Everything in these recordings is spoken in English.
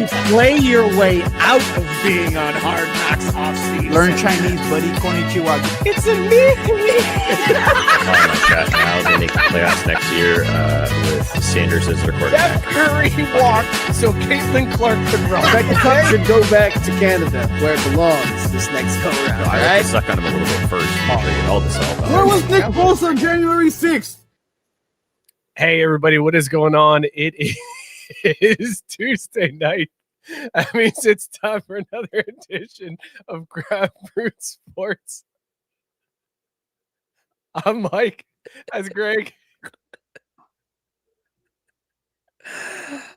to play your way out of being on Hard Knocks off-season. Learn Chinese, buddy. Konnichiwa. It's a me. Oh my God! Now they make the playoffs next year with Sanders as their quarterback. Steph Curry walked so Caitlin Clark could run. Becky Cup should go back to Canada where it belongs this next go-round. I like to suck on him a little bit first. Get all this all Where was Nick Foles on January 6th? Hey, everybody, what is going on? It is Tuesday night. That means it's time for another edition of Grab Brewed Sports. I'm Mike. That's Greg.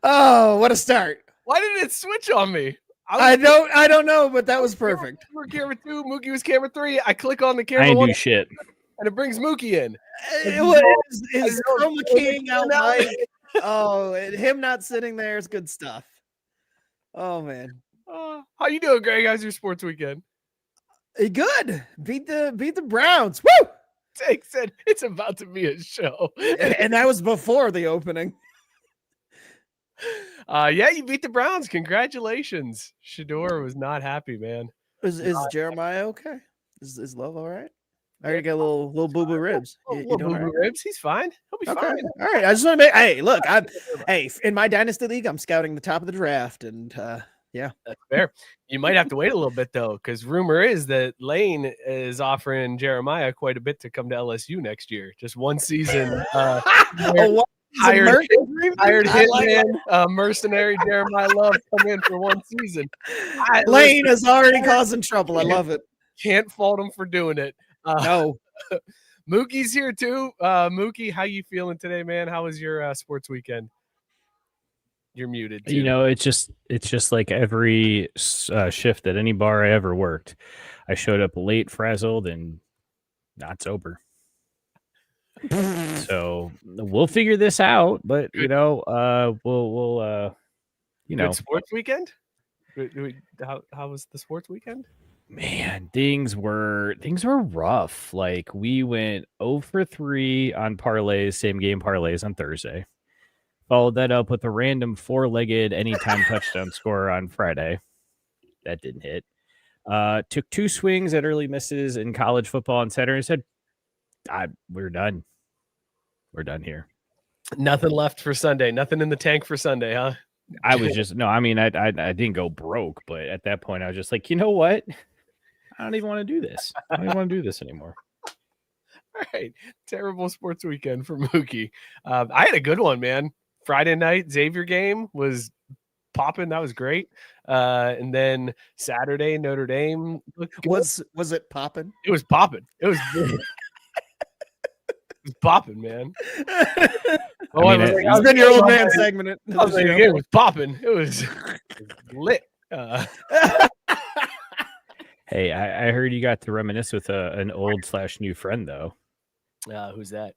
Oh, what a start. Why did it switch on me? I don't know, but that was perfect. We were camera 2, Mookie was camera 3. I click on the I camera ain't 1, do shit. and it brings Mookie in. Is chroma keying out Mike. Oh, and him not sitting there is good stuff. Oh, man. How you doing, Greg? How's your sports weekend? Good. Beat the Browns. Woo! Jake said it's about to be a show. And that was before the opening. Yeah, you beat the Browns. Congratulations. Shador was not happy, man. Is Jeremiah okay? Is Love all right? I already got little boo-boo ribs. You doing all right? Ribs. He's fine. He'll be fine. All right. I just want to make. Hey, look. In my dynasty league, I'm scouting the top of the draft, and yeah, that's fair. You might have to wait a little bit though, because rumor is that Lane is offering Jeremiah quite a bit to come to LSU next year. Just one season. Hired hitman, mercenary Jeremiah Love come in for one season. Lane is already causing trouble. I love it. Can't fault him for doing it. No. Mookie's here too. Mookie, how you feeling today, man? How was your sports weekend? You're muted too. You know, it's just like every shift at any bar I ever worked. I showed up late, frazzled, and not sober. So we'll figure this out, but you know, we'll you know, good sports weekend. How was the sports weekend? Man, things were rough. Like we went 0 for 3 on parlays, same game parlays on Thursday. Followed that up with a random 4-legged anytime touchdown score on Friday. That didn't hit. Took 2 swings at early misses in college football on Saturday and said, we're done. We're done here. Nothing left for Sunday. Nothing in the tank for Sunday, huh? I was just I didn't go broke, but at that point I was just like, you know what? I don't even want to do this. I don't even want to do this anymore. All right. Terrible sports weekend for Mookie. I had a good one, man. Friday night Xavier game was popping. That was great. And then Saturday Notre Dame was it popping? It was popping. It was it was popping, man. It's been your old man segment. It was popping. It was lit. Hey, I heard you got to reminisce with an old / new friend though. Who's that?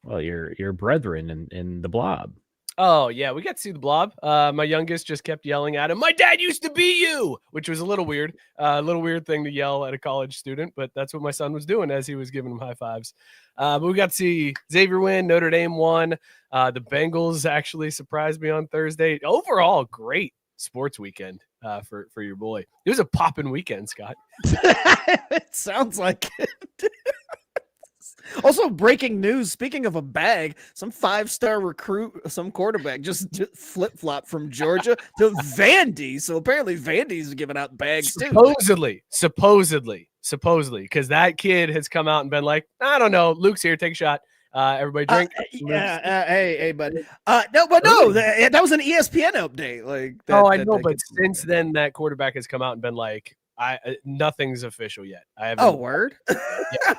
Well, your brethren in the Blob. Oh yeah, we got to see the Blob. My youngest just kept yelling at him, "My dad used to be you," which was a little weird. A little weird thing to yell at a college student, but that's what my son was doing as he was giving him high fives. But we got to see Xavier win. Notre Dame won. The Bengals actually surprised me on Thursday. Overall, great sports weekend for your boy. It was a popping weekend, Scott. It sounds like it. Also, breaking news. Speaking of a bag, some 5-star recruit, some quarterback, just flip-flop from Georgia to Vandy. So apparently, Vandy's giving out bags too. Supposedly, because that kid has come out and been like, I don't know, Luke's here, take a shot. Everybody drink. Hey, buddy. No, that was an ESPN update. Like, I know, but since then, that quarterback has come out and been like, nothing's official yet. I haven't. Oh, word.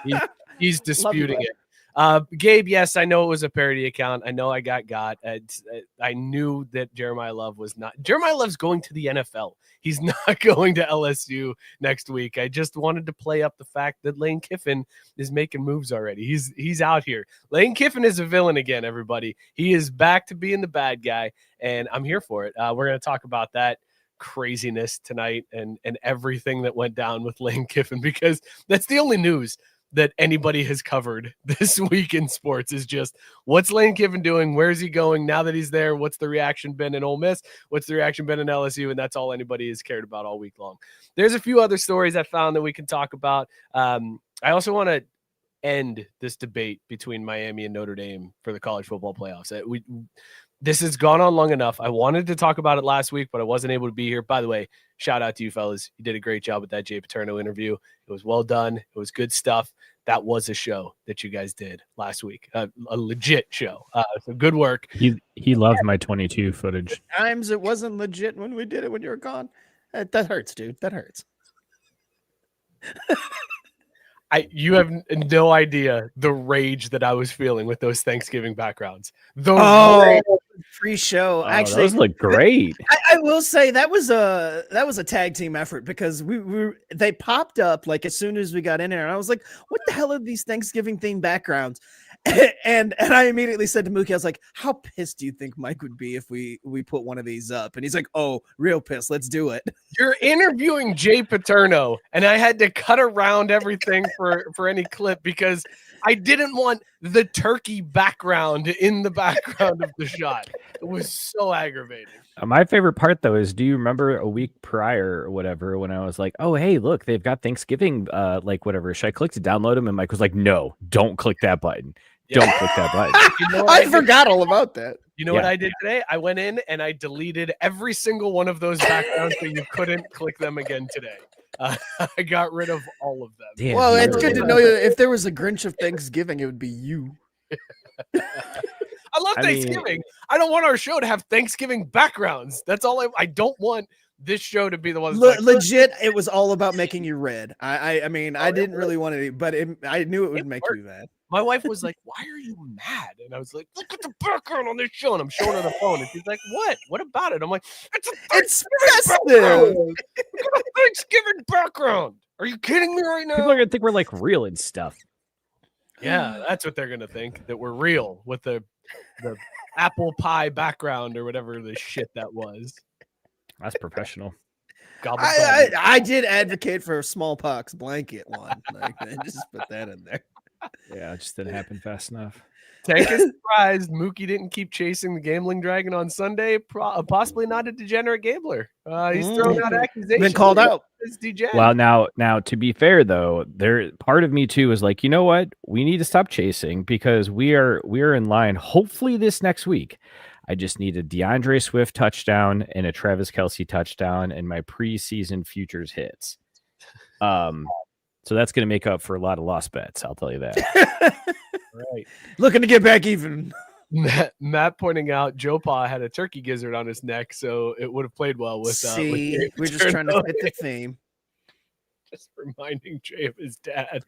Yeah, he's disputing it. Gabe, yes, I know it was a parody account. I know I got. I knew that Jeremiah Love was not. Jeremiah Love's going to the NFL. He's not going to LSU next week. I just wanted to play up the fact that Lane Kiffin is making moves already. He's out here. Lane Kiffin is a villain again, everybody. He is back to being the bad guy, and I'm here for it. We're going to talk about that craziness tonight and everything that went down with Lane Kiffin, because that's the only news that anybody has covered this week in sports is just what's Lane Kiffin doing? Where's he going now that he's there? What's the reaction been in Ole Miss? What's the reaction been in LSU? And that's all anybody has cared about all week long. There's a few other stories I found that we can talk about. I also want to end this debate between Miami and Notre Dame for the college football playoffs. This has gone on long enough. I wanted to talk about it last week, but I wasn't able to be here. By the way, shout out to you fellas. You did a great job with that Jay Paterno interview. It was well done. It was good stuff. That was a show that you guys did last week, a legit show. So good work. He loved my 22 footage. Times it wasn't legit when we did it when you were gone. That hurts, dude. That hurts. You have no idea the rage that I was feeling with those Thanksgiving backgrounds. Free show. Actually, those look great. I will say that was a tag team effort because they popped up like as soon as we got in there, and I was like, "What the hell are these Thanksgiving themed backgrounds?" And I immediately said to Mookie, I was like, "How pissed do you think Mike would be if we put one of these up?" And he's like, "Oh, real pissed. Let's do it." You're interviewing Jay Paterno, and I had to cut around everything for any clip because I didn't want the turkey background in the background of the shot. It was so aggravating. My favorite part, though, is do you remember a week prior or whatever when I was like, oh, hey, look, they've got Thanksgiving, like whatever. Should I click to download them? And Mike was like, no, don't click that button. Yeah. Don't click that button. You know I forgot all about that. You know what I did today? I went in and I deleted every single one of those backgrounds so you couldn't click them again today. I got rid of all of them. Damn, Well, it's good to know that if there was a Grinch of Thanksgiving, it would be you. I love Thanksgiving. I don't want our show to have Thanksgiving backgrounds. That's all I don't want this show to be the one. Legit, it was all about making you red. I mean, I didn't really want to, but I knew it would make you mad. My wife was like, "Why are you mad?" And I was like, "Look at the background on this show." And I'm showing her the phone, and she's like, "What? What about it?" I'm like, "It's festive. Look at the Thanksgiving background. Are you kidding me right now?" People are gonna think we're like real and stuff. Yeah, that's what they're gonna think, that we're real with the apple pie background or whatever the shit that was. That's professional. I did advocate for a smallpox blanket one. Like, I just put that in there. Yeah, it just didn't happen fast enough. Tank is surprised Mookie didn't keep chasing the gambling dragon on Sunday. Possibly not a degenerate gambler. He's thrown out accusations. Been called out. Well, now to be fair though, part of me too is like, you know what? We need to stop chasing because we are in line. Hopefully this next week. I just need a DeAndre Swift touchdown and a Travis Kelce touchdown and my preseason futures hits. So that's going to make up for a lot of lost bets. I'll tell you that. Right. Looking to get back even. Matt pointing out Joe Pa had a turkey gizzard on his neck, so it would have played well with. We're just trying to fit the theme. Just reminding Jay of his dad.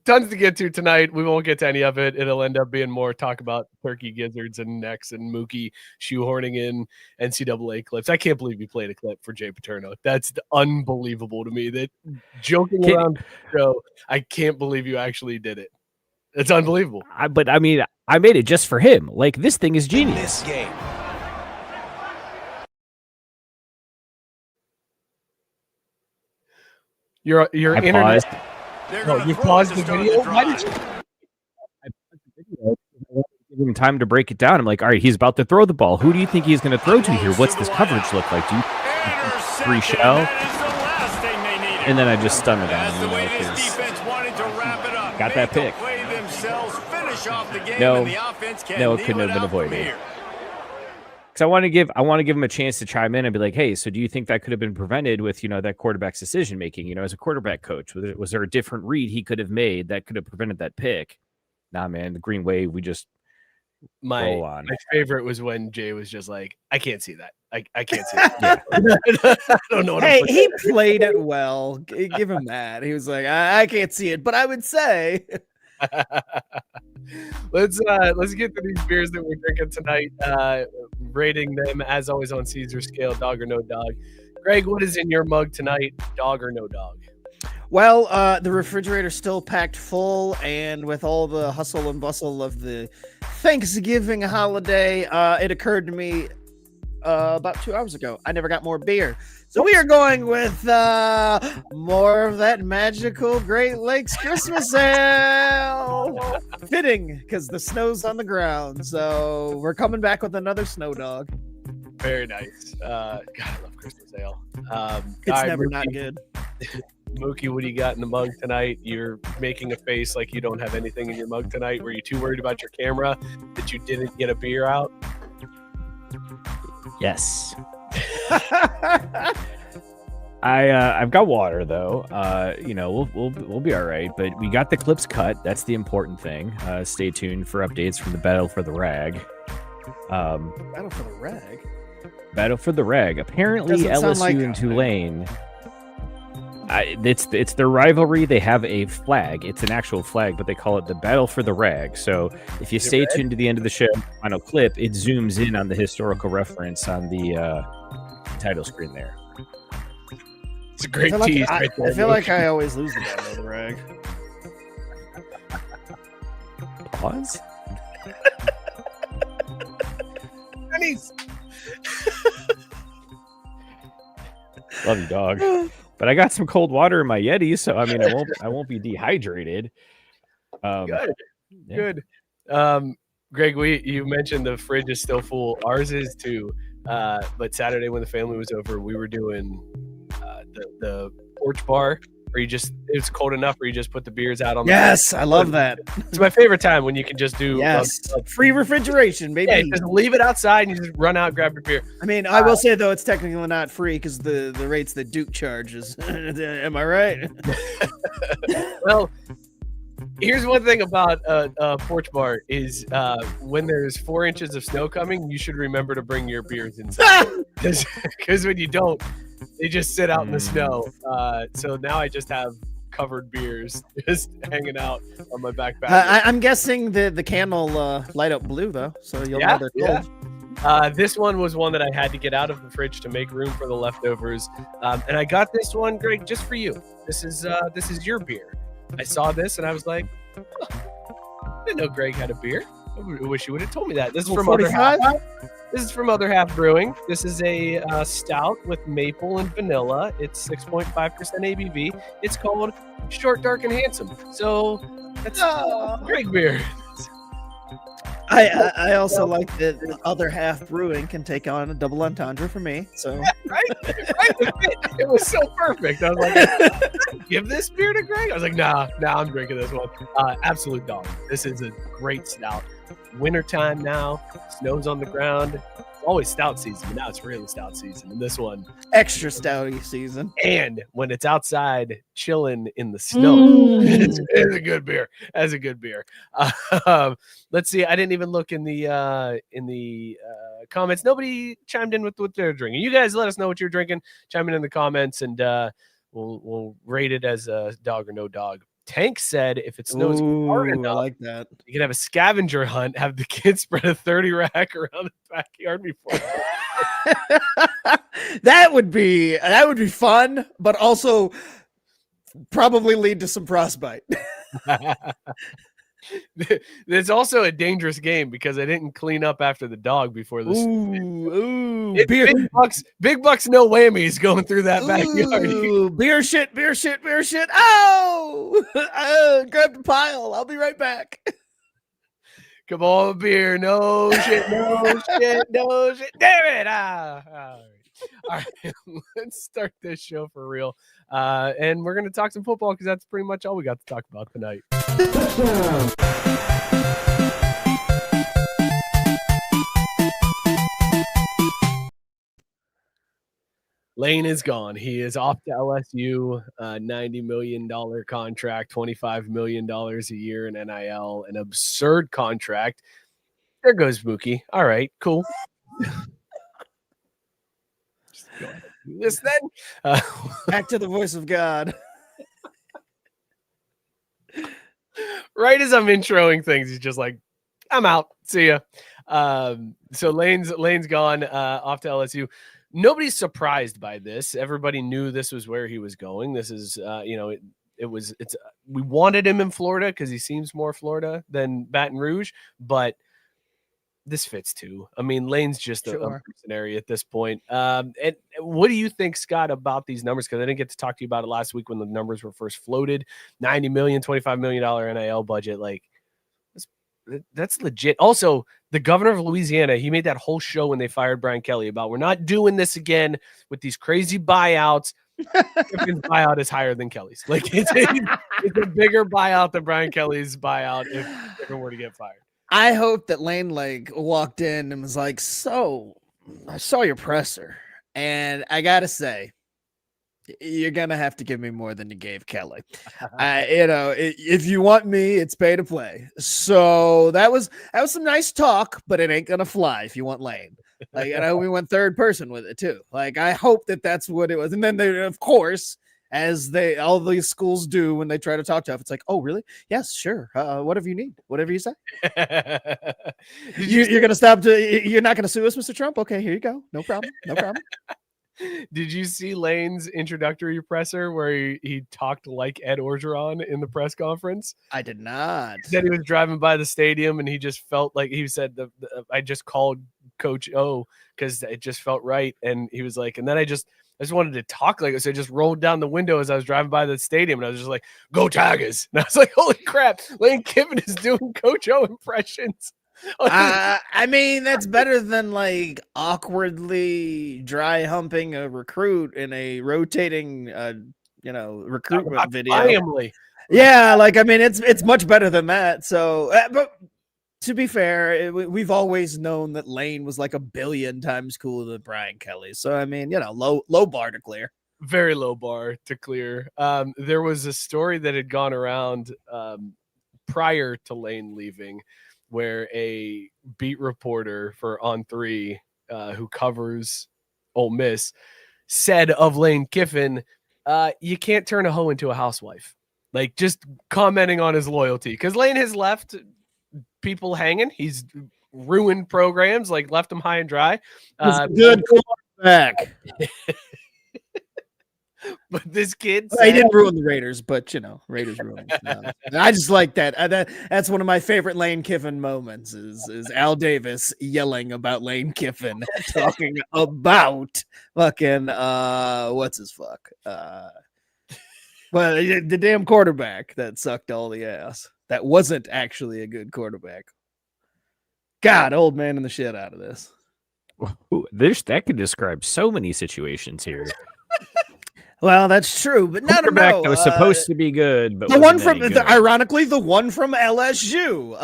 Tons to get to tonight. We won't get to any of it. It'll end up being more talk about turkey gizzards and necks and Mookie shoehorning in NCAA clips. I can't believe you played a clip for Jay Paterno. That's unbelievable to me. That joking around the show, I can't believe you actually did it. It's unbelievable. But I mean, I made it just for him. Like, this thing is genius. This game. Your internet. Paused. No, you paused the video. Why did you? I paused the video. I wanted to give him time to break it down. I'm like, all right, he's about to throw the ball. Who do you think he's going to throw to here? What's this coverage look like? Do you free shell? And then I just stunned it on him, got that pick. No, it couldn't have been avoided. Because I want to give him a chance to chime in and be like, hey, so do you think that could have been prevented with, that quarterback's decision making, as a quarterback coach? Was there a different read he could have made that could have prevented that pick? Nah, man, the Green Wave, we just roll on. My favorite was when Jay was just like, I can't see that. I can't see it. I don't know what Hey, he played it well. Give him that. He was like, I can't see it, but I would say. Let's get to these beers that we're drinking tonight. Rating them as always on Caesar scale, dog or no dog. Greg, what is in your mug tonight? Dog or no dog? Well, the refrigerator's still packed full, and with all the hustle and bustle of the Thanksgiving holiday, it occurred to me about 2 hours ago. I never got more beer. So we are going with more of that magical Great Lakes Christmas ale. Fitting, because the snow's on the ground. So we're coming back with another snow dog. Very nice. God, I love Christmas ale. It's never not good. Mookie, what do you got in the mug tonight? You're making a face like you don't have anything in your mug tonight. Were you too worried about your camera that you didn't get a beer out? Yes. I've got water though. We'll be all right. But we got the clips cut. That's the important thing. Stay tuned for updates from the Battle for the Rag. Battle for the Rag. Battle for the Rag. Apparently, LSU and Tulane. It's their rivalry. They have a flag. It's an actual flag, but they call it the Battle for the Rag. So if you stay tuned to the end of the show, final clip, it zooms in on the historical reference on the title screen there. It's a great tease. I feel like I always lose the Battle of the Rag. Pause. Love you, dog. But I got some cold water in my Yeti, so I mean, I won't be dehydrated. Good. Greg, you mentioned the fridge is still full. Ours is too. But Saturday when the family was over, we were doing the porch bar where it's cold enough where you just put the beers out on. Yes, I love that. It's my favorite time when you can just do free refrigeration, baby. Yeah, just leave it outsid and you just run out and grab your beer. I mean, I will say though, it's technically not free because the rates that Duke charges. Am I right? Well, here's one thing about a porch bar is when there's 4 inches of snow coming, you should remember to bring your beers inside because when you don't, they just sit out in the snow. So now I just have covered beers just hanging out on my back patio. I'm guessing the can will light up blue though, so you'll know they're cold. This one was one that I had to get out of the fridge to make room for the leftovers, and I got this one, Greg, just for you. This is your beer. I saw this and I was like, I didn't know Greg had a beer. I wish you would have told me that. This is from 45? This is from Other Half Brewing. This is a stout with maple and vanilla. It's 6.5% ABV. It's called Short, Dark, and Handsome. So that's Greg beer. I also like that Other Half Brewing can take on a double entendre for me. So right? It was so perfect. I was like, give this beer to Greg? I was like, nah, I'm drinking this one. Absolute dog. This is a great stout. Wintertime now, snow's on the ground. It's always stout season, but now it's really stout season. And this one, extra stouty season. And when it's outside chilling in the snow, it's a good beer. That's a good beer. Let's see. I didn't even look in the comments. Nobody chimed in with what they're drinking. You guys let us know what you're drinking. Chime in the comments, and we'll rate it as a dog or no dog. Tank said if it snows hard enough, I like that. You can have a scavenger hunt, have the kids spread a 30 rack around the backyard before. That would be fun, but also probably lead to some frostbite. It's also a dangerous game because I didn't clean up after the dog before this. Big bucks, no whammies going through that backyard. Beer shit. Oh, grab the pile. I'll be right back. Come on, beer. No shit. Damn it. All right, let's start this show for real. And we're going to talk some football because that's pretty much all we got to talk about tonight. Lane is gone. He is off to LSU, $90 million contract, $25 million a year in NIL, an absurd contract. There goes Mookie. All right, cool. This then. Back to the voice of God. Right as I'm introing things, he's just like, I'm out. See ya. So Lane's gone off to LSU. Nobody's surprised by this. Everybody knew this was where he was going. This is, we wanted him in Florida because he seems more Florida than Baton Rouge, but this fits too. I mean, Lane's just a Sure. mercenary at this point. And what do you think, Scott, about these numbers? Because I didn't get to talk to you about it last week when the numbers were first floated. $90 million, $25 million NIL budget. Like, that's legit. Also, the governor of Louisiana, he made that whole show when they fired Brian Kelly about we're not doing this again with these crazy buyouts. Kiffin's buyout is higher than Kelly's. Like, it's a bigger buyout than Brian Kelly's buyout if Kiffin were to get fired. I hope that Lane like walked in and was like, "So, I saw your presser, and I gotta say, you're gonna have to give me more than you gave Kelly. If you want me, it's pay to play." So that was some nice talk, but it ain't gonna fly if you want Lane. Like, we went third person with it too. Like, I hope that that's what it was. And then they, of course, as all these schools do when they try to talk tough, it's like, "Oh, really? Yes, sure. Whatever you need, whatever you say." You're gonna stop. You're not gonna sue us, Mr. Trump? Okay, here you go. No problem. No problem. Did you see Lane's introductory presser where he talked like Ed Orgeron in the press conference? I did not. He said he was driving by the stadium and he just felt like he said, I just called Coach O because it just felt right. And he was like, and then I just wanted to talk like this. So I just rolled down the window as I was driving by the stadium and I was just like, "Go Tigers." And I was like, holy crap, Lane Kiffin is doing Coach O impressions. I mean, that's better than like awkwardly dry humping a recruit in a rotating, recruitment video. Family. Yeah, like, I mean, it's much better than that. So, but to be fair, we've always known that Lane was like a billion times cooler than Brian Kelly. So, I mean, low bar to clear. Very low bar to clear. There was a story that had gone around prior to Lane leaving, where a beat reporter for On 3 who covers Ole Miss said of Lane Kiffin, you can't turn a hoe into a housewife. Like, just commenting on his loyalty. Because Lane has left people hanging. He's ruined programs, like left them high and dry. Good quarterback. But this kid He didn't ruin the Raiders, but Raiders ruined. I just like that. That's one of my favorite Lane Kiffin moments. Is Al Davis yelling about Lane Kiffin, talking about fucking what's his fuck? Well, the damn quarterback that sucked all the ass. That wasn't actually a good quarterback. God, old man in the shit out of this. That could describe so many situations here. Well, that's true, but not quarterback that was supposed to be good, but the one from ironically the one from LSU,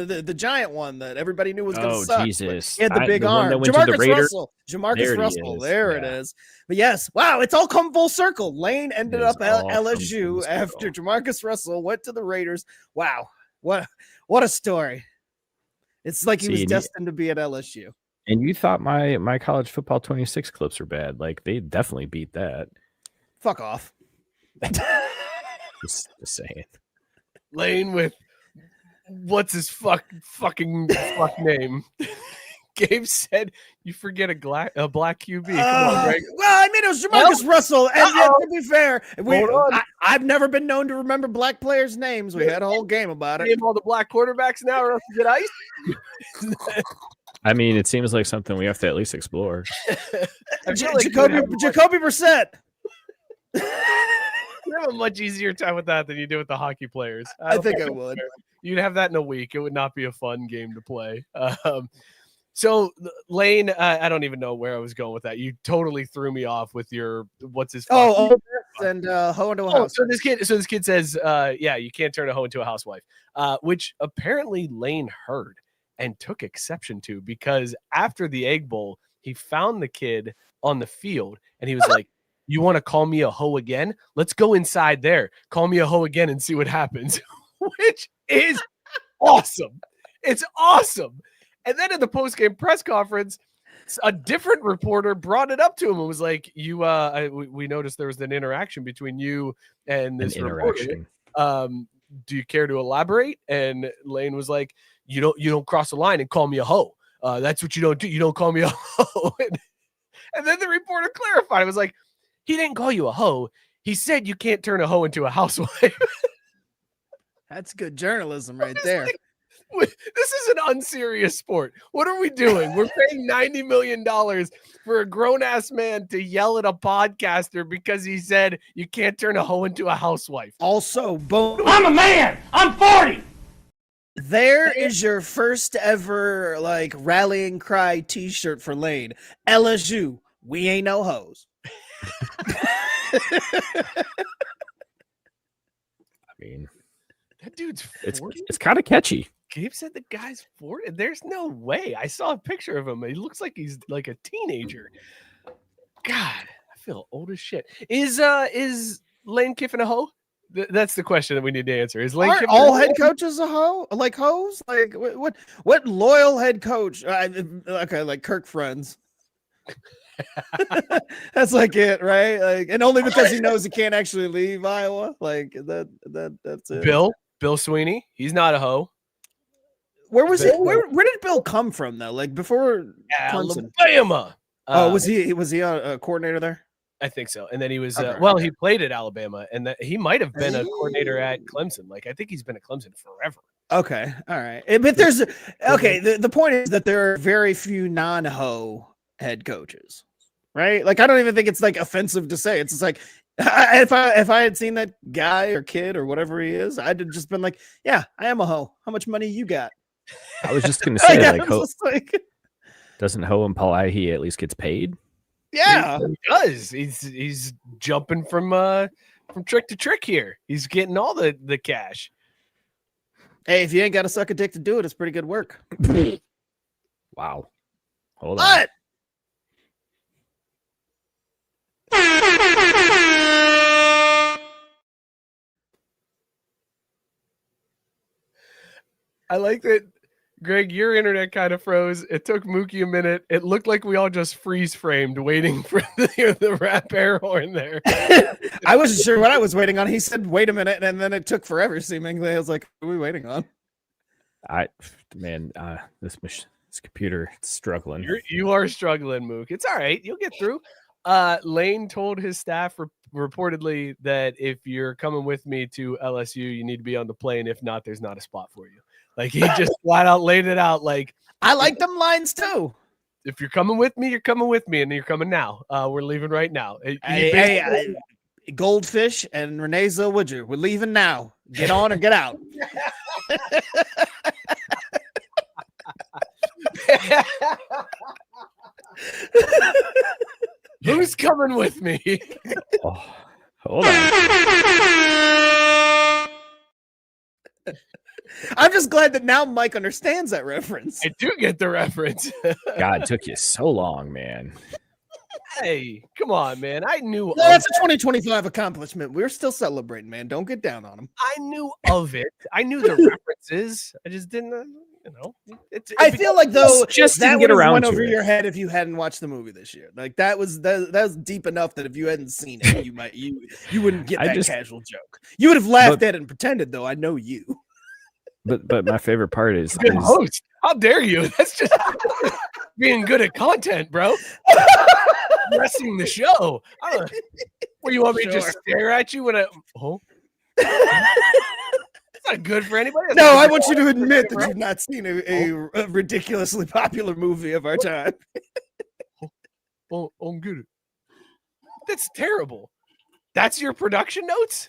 the giant one that everybody knew was going to suck. Oh Jesus! He had the big arm. Jamarcus Russell. There Yeah. it is. But yes, wow, it's all come full circle. Lane ended up at LSU after Jamarcus Russell went to the Raiders. Wow, what a story! It's like he was destined to be at LSU. And you thought my college football 26 clips were bad? Like, they definitely beat that. Fuck off. Just saying. Lane with what's his fucking name? Gabe said you forget a black QB. Come on, Greg. Well, I mean, it was Jamarcus Russell, and yet, to be fair, I've never been known to remember black players' names. We had a whole game about it. Name all the black quarterbacks now, or else you get ice. I mean, it seems like something we have to at least explore. Jacoby Brissett. You have a much easier time with that than you do with the hockey players. I think I would. You'd have that in a week. It would not be a fun game to play. So Lane, I don't even know where I was going with that. You totally threw me off with your what's his hoe into a house. So this kid says, yeah, you can't turn a hoe into a housewife, which apparently Lane heard and took exception to, because after the Egg Bowl, he found the kid on the field and he was like, "You want to call me a hoe again? Let's go inside there. Call me a hoe again and see what happens," which is awesome. It's awesome. And then in the post-game press conference, a different reporter brought it up to him and was like, we noticed there was an interaction between you and this reporter. Do you care to elaborate? And Lane was like, you don't cross the line and call me a hoe. That's what you don't do. You don't call me a hoe. And then the reporter clarified. It was like, he didn't call you a hoe. He said you can't turn a hoe into a housewife. That's good journalism right there. Like, This is an unserious sport. What are we doing? We're paying $90 million for a grown-ass man to yell at a podcaster because he said you can't turn a hoe into a housewife. Also, I'm a man. I'm 40. there is your first ever like rallying cry T-shirt for Lane. LSU, we ain't no hoes. I mean, That dude's 40. it's kind of catchy. Gabe said the guy's 40. There's no way. I saw a picture of him. He looks like he's like a teenager. God, I feel old as shit. Is Lane Kiffin a hoe? That's the question that we need to answer. Is Lane Aren't Kiffin all a head hoe? coaches a hoe? Like hoes? Like what loyal head coach? Okay, like Kirk Friends. That's like it, right? Like, and only because he knows he can't actually leave Iowa. Like that's it. Bill Sweeney. He's not a hoe. Where was he? Where did Bill come from though? Like before Clemson? Alabama. Was he a coordinator there? I think so. And then he was Okay. he played at Alabama, and that he might have been a coordinator at Clemson. Like I think he's been at Clemson forever. Okay, all right. But there's the point is that there are very few non-ho head coaches, right? Like I don't even think it's like offensive to say. It's just like if I had seen that guy or kid or whatever he is, I'd have just been like, yeah, I am a hoe. How much money you got? I was just gonna say, I like, was just like, doesn't Ho imply he at least gets paid? yeah. He does. He's jumping from trick to trick here. He's getting all the cash. Hey, if you ain't got to suck a dick to do it, it's pretty good work. Wow. Hold on. What? I like that, Greg, your internet kind of froze. It took Mookie a minute. It looked like we all just freeze framed waiting for the rap air horn there. I wasn't sure what I was waiting on. He said, wait a minute. And then it took forever, seemingly. I was like, what are we waiting on? This computer is struggling. You are struggling, Mook. It's all right. You'll get through. Lane told his staff reportedly that if you're coming with me to LSU, you need to be on the plane. If not, there's not a spot for you. Like he just flat out laid it out. Like I like them lines too. if you're coming with me, you're coming with me, and you're coming now. We're leaving right now. Goldfish and Renee Zellweger, we're leaving now. Get on or get out. Who's coming with me? Oh, hold on. I'm just glad that now Mike understands that reference. I do get the reference. God, it took you so long, man. Hey, come on, man. I knew No, that's a 2025 accomplishment. We're still celebrating, man. Don't get down on him. I knew of it. I knew the references. I just didn't, I feel like though just that didn't get would've around went to over it. your head if you hadn't watched the movie this year. Like that was deep enough that if you hadn't seen it, you wouldn't get that casual joke. You would have laughed at it and pretended though. I know you. But my favorite part is good host. How dare you? That's just being good at content, bro. Dressing the show. What do you want me to just stare at you when I? Oh, it's not good for anybody. No, I want you to admit that you've not seen a ridiculously popular movie of our time. I'm good. That's terrible. That's your production notes?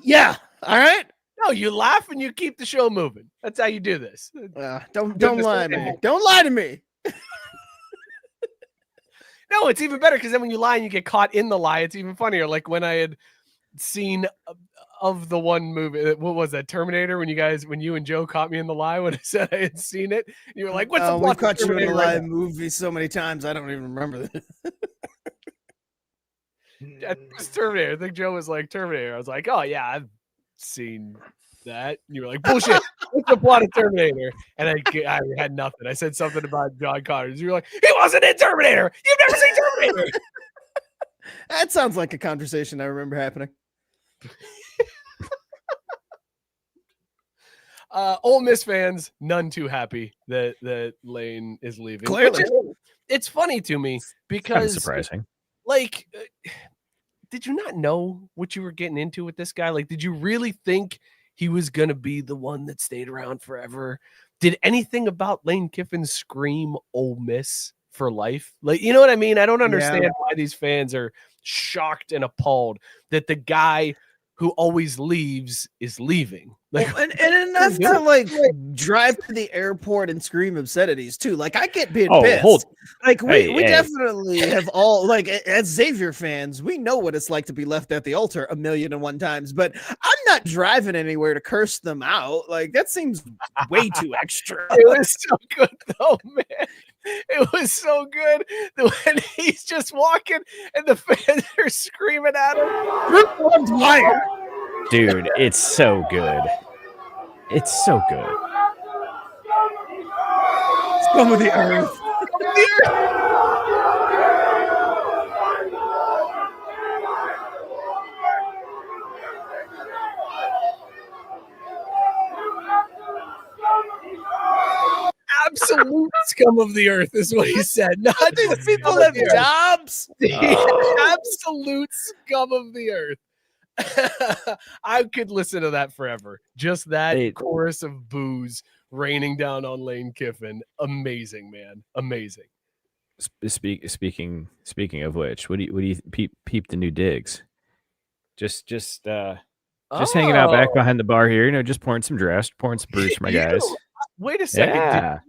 Yeah. All right. No, you laugh and you keep the show moving. That's how you do this. Don't lie to me. Don't lie to me. No, it's even better because then when you lie and you get caught in the lie, it's even funnier. Like when I had seen of the one movie, what was that, Terminator? When you and Joe caught me in the lie when I said I had seen it, you were like, "What's the plot?" We've caught you in the Terminator lie right now? movie so many times, I don't even remember that. It's Terminator. I think Joe was like Terminator. I was like, "Oh yeah, I've seen that." And you were like, "Bullshit." What's the plot of Terminator? And I had nothing. I said something about John Connors. You were like, "He wasn't in Terminator. You've never seen Terminator." That sounds like a conversation I remember happening. Ole Miss fans, none too happy that Lane is leaving. Clearly. It's funny to me Kind of because, surprising. like, did you not know what you were getting into with this guy? Like, did you really think he was going to be the one that stayed around forever? Did anything about Lane Kiffin scream Ole Miss for life? Like, you know what I mean? I don't understand why these fans are shocked and appalled that the guy who always leaves is leaving. Like, and enough to like drive to the airport and scream obscenities too. Like I get being pissed. Like we definitely have all, like as Xavier fans, we know what it's like to be left at the altar 1,000,001 times. But I'm not driving anywhere to curse them out. Like that seems way too extra. It was so good though, man. It was so good when he's just walking and the fans are screaming at him. Dude, it's so good. It's so good. Scum of the earth. Absolute scum of the earth is what he said. Not These people have jobs. The absolute scum of the earth. I could listen to that forever. Just that chorus of boos raining down on Lane Kiffin. Amazing, man. Amazing. Speaking of which, what do you peep the new digs? Just hanging out back behind the bar here, you know, just pouring some drafts, pouring some brews for my guys. Wait a second. Yeah.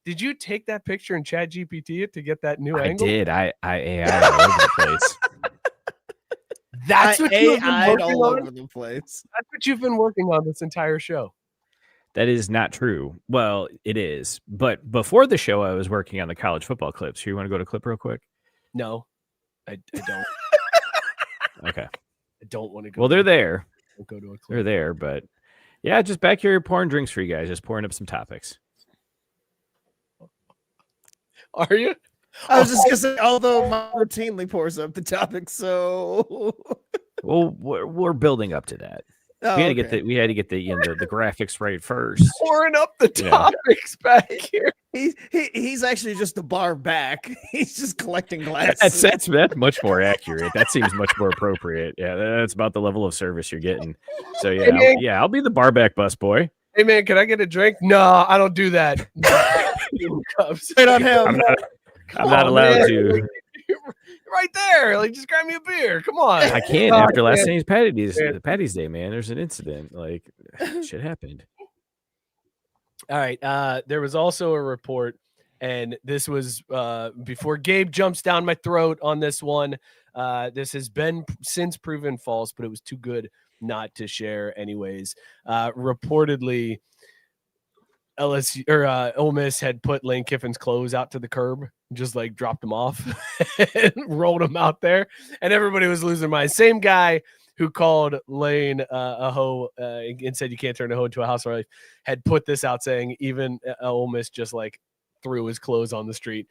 Did you take that picture and chat GPT it to get that new angle? I did. I AI all over the place. That's what you've been working all on? over the place. That's what you've been working on this entire show. That is not true. Well, it is. But before the show, I was working on the college football clips. You want to go to clip real quick? No, I don't. Okay. I don't want to go. Well, they're there. Don't go to a clip. They're there, but yeah, just back here pouring drinks for you guys, just pouring up some topics. Are you? I was just gonna say, although mine routinely pours up the topic, so well, we're building up to that. Oh, we had to get the graphics right first. Pouring up the topics back here. He's actually just a bar back. He's just collecting glasses. That's much more accurate. That seems much more appropriate. Yeah, that's about the level of service you're getting. So yeah, I'll be the bar back bus boy. Hey man, can I get a drink? No, I don't do that. Straight on him. I'm not allowed to. Right there, like just grab me a beer. Come on. I can't after last night's Patty's Day, man. There's an incident. Like shit happened. All right. There was also a report, and this was before Gabe jumps down my throat on this one. This has been since proven false, but it was too good not to share anyways. Reportedly, LSU or Ole Miss had put Lane Kiffin's clothes out to the curb, just like dropped them off and rolled them out there, and everybody was losing their mind. Same guy who called Lane a hoe and said you can't turn a hoe into a housewife had put this out saying even Ole Miss just like threw his clothes on the street.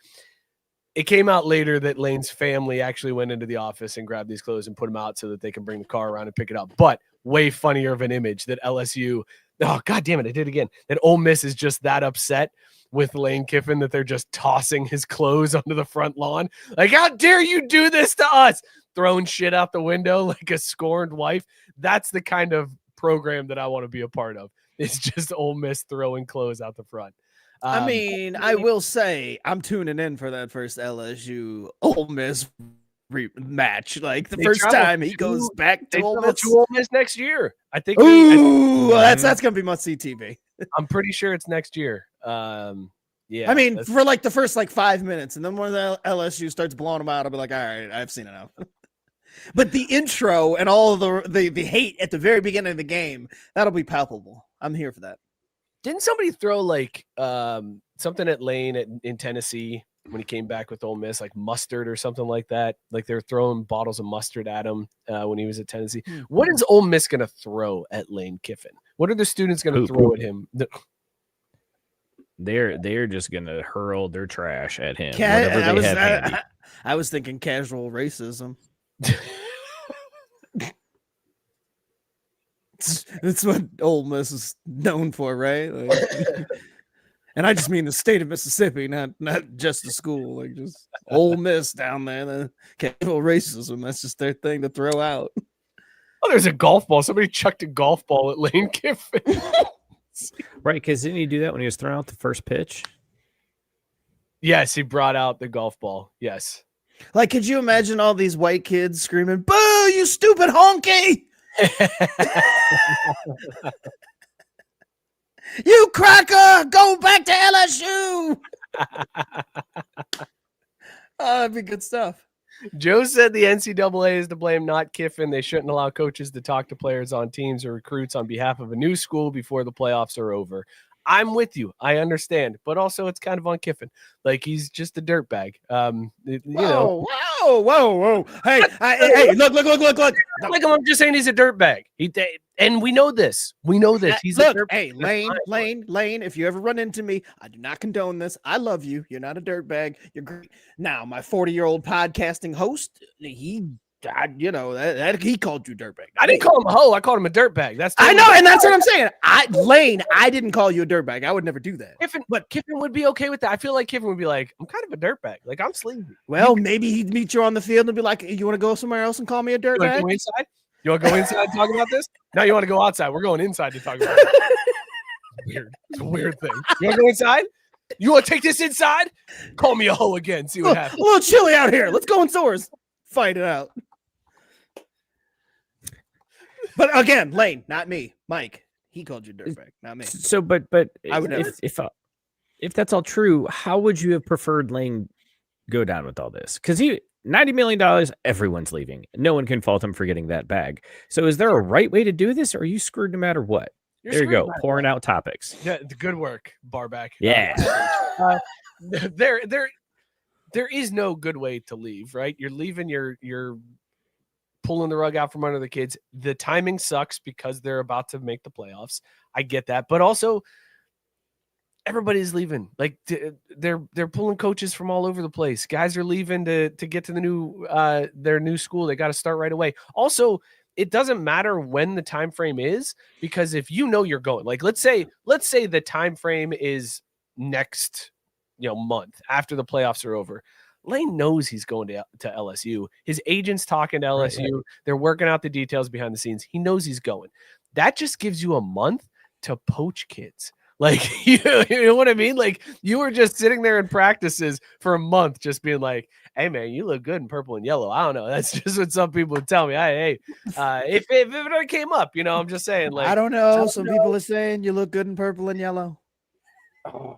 It came out later that Lane's family actually went into the office and grabbed these clothes and put them out so that they can bring the car around and pick it up. But way funnier of an image that LSU. Oh, God damn it. I did it again. That Ole Miss is just that upset with Lane Kiffin that they're just tossing his clothes onto the front lawn. Like, how dare you do this to us? Throwing shit out the window like a scorned wife. That's the kind of program that I want to be a part of. It's just Ole Miss throwing clothes out the front. I mean, I will say I'm tuning in for that first LSU Ole Miss match. Like the first time he goes back to Ole Miss next year. I think. Ooh, that's gonna be must-see TV. I'm pretty sure it's next year. Yeah. I mean, for like the first 5 minutes, and then when the LSU starts blowing them out, I'll be like, all right, I've seen enough. But the intro and all of the hate at the very beginning of the game, that'll be palpable. I'm here for that. Didn't somebody throw something at Lane in Tennessee when he came back with Ole Miss, like mustard or something like that? Like they were throwing bottles of mustard at him when he was at Tennessee. What is Ole Miss going to throw at Lane Kiffin? What are the students going to throw at him? They're just going to hurl their trash at him. I was thinking casual racism. That's what Ole Miss is known for, right? And I just mean the state of Mississippi, not just the school. Like just Ole Miss down there, the casual racism. That's just their thing to throw out. Oh, there's a golf ball. Somebody chucked a golf ball at Lane Kiffin. Right, because didn't he do that when he was throwing out the first pitch? Yes, he brought out the golf ball. Yes. Like, could you imagine all these white kids screaming, "Boo, you stupid honky! You cracker! Go back to LSU!" Oh, that'd be good stuff. Joe said the NCAA is to blame, not Kiffin. They shouldn't allow coaches to talk to players on teams or recruits on behalf of a new school before the playoffs are over. I'm with you. I understand, but also it's kind of on Kiffin. Like, he's just a dirtbag. Whoa. Hey, hey, look. Like, I'm just saying he's a dirtbag. And we know this. He's a dirtbag. Hey, Lane, if you ever run into me, I do not condone this. I love you. You're not a dirtbag. You're great. Now, my 40-year-old podcasting host, he called you dirtbag. I didn't call him a hoe. I called him a dirtbag. I know, and that's what I'm saying. I didn't call you a dirtbag. I would never do that. Kiffin would be okay with that. I feel like Kiffin would be like, I'm kind of a dirtbag. Like, I'm sleazy. Well, maybe he'd meet you on the field and be like, "You want to go somewhere else and call me a dirtbag?" You want to go inside and talk about this? No, you want to go outside. We're going inside to talk about it. Weird. It's a weird thing. You want to go inside? You want to take this inside? Call me a hoe again. See what happens. A little chilly out here. Let's go indoors. Fight it out. But again, Lane, not me. Mike, he called you dirtbag, not me. So, but I would never. If that's all true, how would you have preferred Lane go down with all this? Because $90 million, everyone's leaving. No one can fault him for getting that bag. So is there a right way to do this, or are you screwed no matter what? There you go, pouring out topics. Yeah, good work, Barback. Yeah. There is no good way to leave, right? You're leaving, you're pulling the rug out from under the kids. The timing sucks because they're about to make the playoffs. I get that, but also everybody's leaving. Like, they're pulling coaches from all over the place. Guys are leaving to get to the their new school. They got to start right away. Also, it doesn't matter when the time frame is, because if you're going, like, let's say the time frame is next month after the playoffs are over. Lane knows he's going to LSU. His agent's talking to LSU. Right. They're working out the details behind the scenes. He knows he's going. That just gives you a month to poach kids. Like, you know what I mean? Like, you were just sitting there in practices for a month just being like, "Hey, man, you look good in purple and yellow." I don't know. That's just what some people would tell me. If it came up, I'm just saying. Like, I don't know. Some people are saying you look good in purple and yellow. Oh.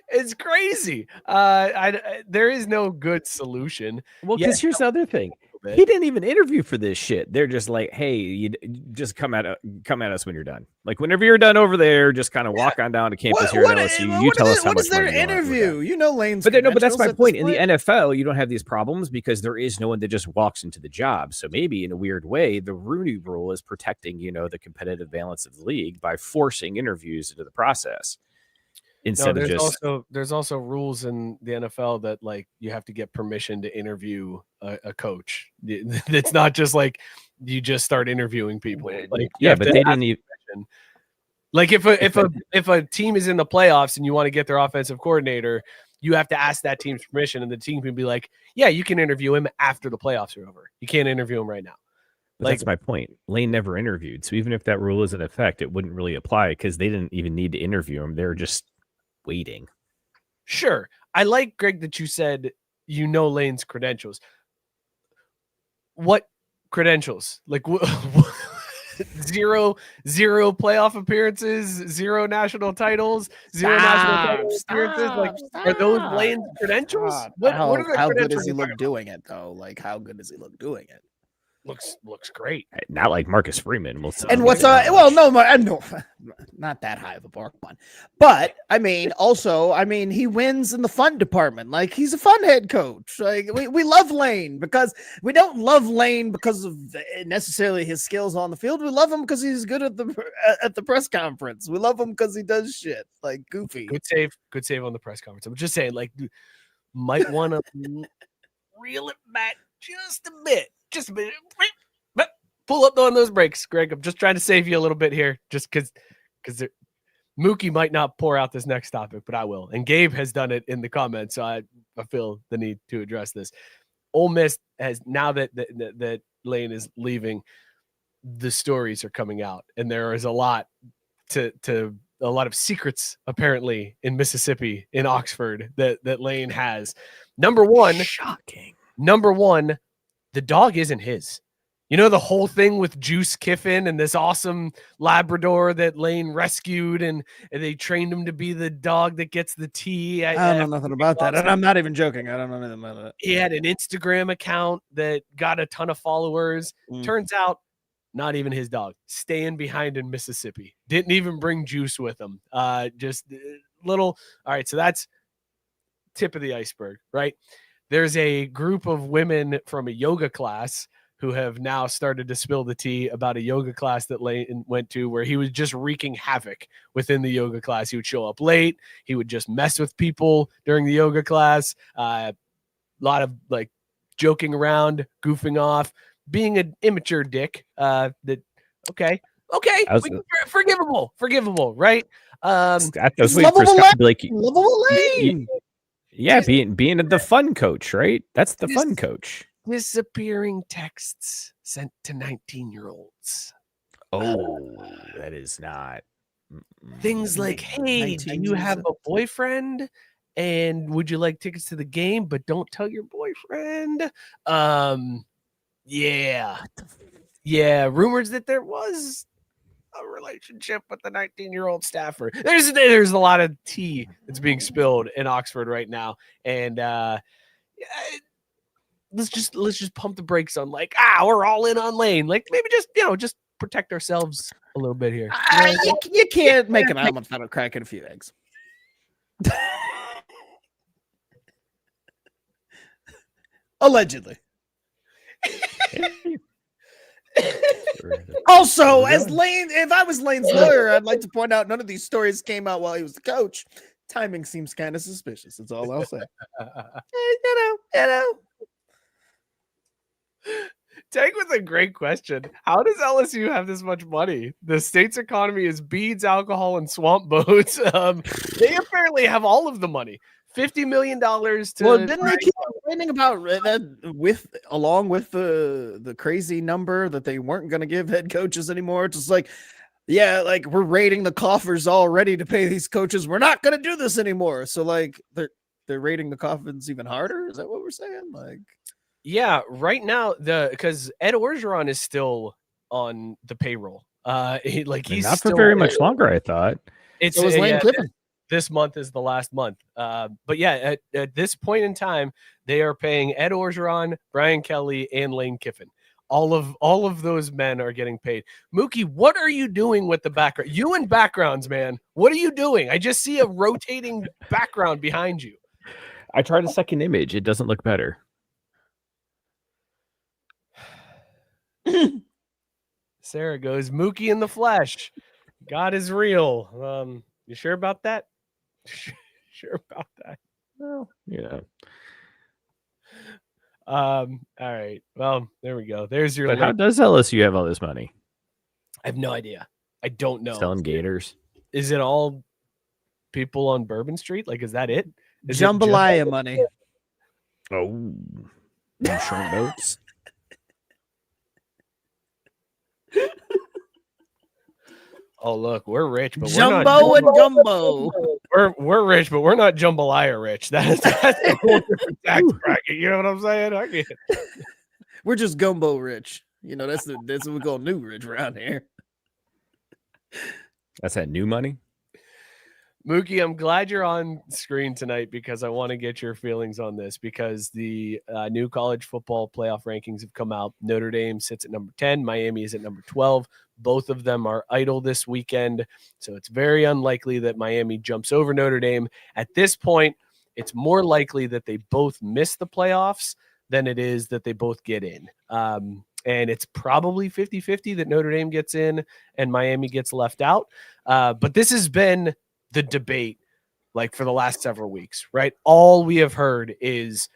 It's crazy. There is no good solution. Well, because here's the other thing. He didn't even interview for this shit. They're just like, "Hey, you just come at us when you're done. Like, whenever you're done over there, just kind of walk on down to campus here at LSU. You tell us how much money you want." What is their interview? Lane's. But that's my point. In the NFL, you don't have these problems because there is no one that just walks into the job. So maybe in a weird way, the Rooney Rule is protecting, the competitive balance of the league by forcing interviews into the process. There's also rules in the NFL that, like, you have to get permission to interview a coach. It's not just like you just start interviewing people. Like, but they didn't even. Like, if a team is in the playoffs and you want to get their offensive coordinator, you have to ask that team's permission, and the team can be like, "Yeah, you can interview him after the playoffs are over. You can't interview him right now." But that's my point. Lane never interviewed, so even if that rule is in effect, it wouldn't really apply because they didn't even need to interview him. They're just waiting. Sure. I like, Greg, that you said Lane's credentials. What credentials? Like, zero playoff appearances, 0 national titles, 0 national title appearances. Like, are those Lane's credentials? How good does he look doing it, though? Like, how good does he look doing it? Looks great. Not like Marcus Freeman. And what's no, not that high of a bar one. But he wins in the fun department. Like, he's a fun head coach. Like, we love Lane because we don't love Lane because of necessarily his skills on the field. We love him because he's good at the press conference. We love him because he does shit like goofy. Good save on the press conference. I'm just saying, like, might want to reel it back just a bit. Just a bit, but pull up on those brakes, Greg. I'm just trying to save you a little bit here, just because Mookie might not pour out this next topic, but I will. And Gabe has done it in the comments, so I feel the need to address this. Ole Miss has, now that Lane is leaving, the stories are coming out, and there is a lot a lot of secrets apparently in Mississippi, in Oxford, that Lane has. Number one, the dog isn't his. You know, the whole thing with Juice Kiffin and this awesome Labrador that Lane rescued, and they trained him to be the dog that gets the tea. I don't know nothing about that. And I'm not even joking. I don't know anything about that. He had an Instagram account that got a ton of followers. Turns out, not even his dog. Staying behind in Mississippi. Didn't even bring Juice with him. Just little. All right, so that's tip of the iceberg, right? There's a group of women from a yoga class who have now started to spill the tea about a yoga class that Lane went to, where he was just wreaking havoc within the yoga class. He would show up late. He would just mess with people during the yoga class. A lot of like joking around, goofing off, being an immature dick. Okay, forgivable, right? That's waiting for Scott to be like, Lovable Lane. yeah, being the fun coach, right? That's the fun coach. Disappearing texts sent to 19-year-olds. Oh, that is not. Things like, hey, do you have a boyfriend? And would you like tickets to the game, but don't tell your boyfriend? Yeah. Rumors that there was a relationship with the 19-year-old staffer. There's a lot of tea that's being spilled in Oxford right now. And let's just pump the brakes on like, we're all in on Lane. Like maybe just protect ourselves a little bit here. You can't make an omelet without cracking a few eggs. Allegedly. Also, as Lane, if I was Lane's lawyer, I'd like to point out none of these stories came out while he was the coach. Timing seems kind of suspicious. That's all I'll say. You know. Tank with a great question. How does LSU have this much money? The state's economy is beads, alcohol, and swamp boats. They apparently have all of the money. $50 million to. Well, didn't they keep complaining about that along with the crazy number that they weren't going to give head coaches anymore? Just like, yeah, like we're raiding the coffers already to pay these coaches. We're not going to do this anymore. So like they're raiding the coffins even harder. Is that what we're saying? Like, yeah, right now because Ed Orgeron is still on the payroll. He's not for very much longer. I thought it was Lane Kiffin. This month is the last month. But yeah, at this point in time, they are paying Ed Orgeron, Brian Kelly, and Lane Kiffin. All of those men are getting paid. Mookie, what are you doing with the background? You and backgrounds, man. What are you doing? I just see a rotating background behind you. I tried a second image. It doesn't look better. Sarah goes, Mookie in the flesh. God is real. You sure about that? Sure about that? Well, yeah. All right. Well, there we go. There's your. But how does LSU have all this money? I have no idea. I don't know. Selling gators. Is it all people on Bourbon Street? Like, is that it? Is jambalaya money? Oh, shrimp boats. Oh, look, we're rich, but Jumbo we're not and gumbo. We're rich, but we're not jambalaya rich. That's a whole different tax bracket. You know what I'm saying? I get it. We're just gumbo rich. You know, that's what we call new rich around here. That's that new money. Mookie, I'm glad you're on screen tonight because I want to get your feelings on this because the new college football playoff rankings have come out. Notre Dame sits at number 10. Miami is at number 12. Both of them are idle this weekend, so it's very unlikely that Miami jumps over Notre Dame. At this point, it's more likely that they both miss the playoffs than it is that they both get in. And it's probably 50-50 that Notre Dame gets in and Miami gets left out. But this has been the debate like for the last several weeks, right? All we have heard is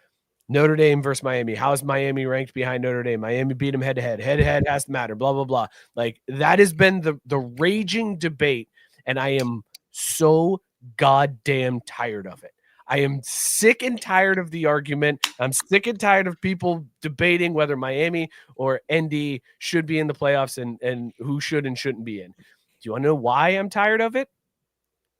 Notre Dame versus Miami. How is Miami ranked behind Notre Dame? Miami beat them head-to-head. Head-to-head has to matter, blah, blah, blah. Like, that has been the raging debate, and I am so goddamn tired of it. I am sick and tired of the argument. I'm sick and tired of people debating whether Miami or ND should be in the playoffs and who should and shouldn't be in. Do you want to know why I'm tired of it?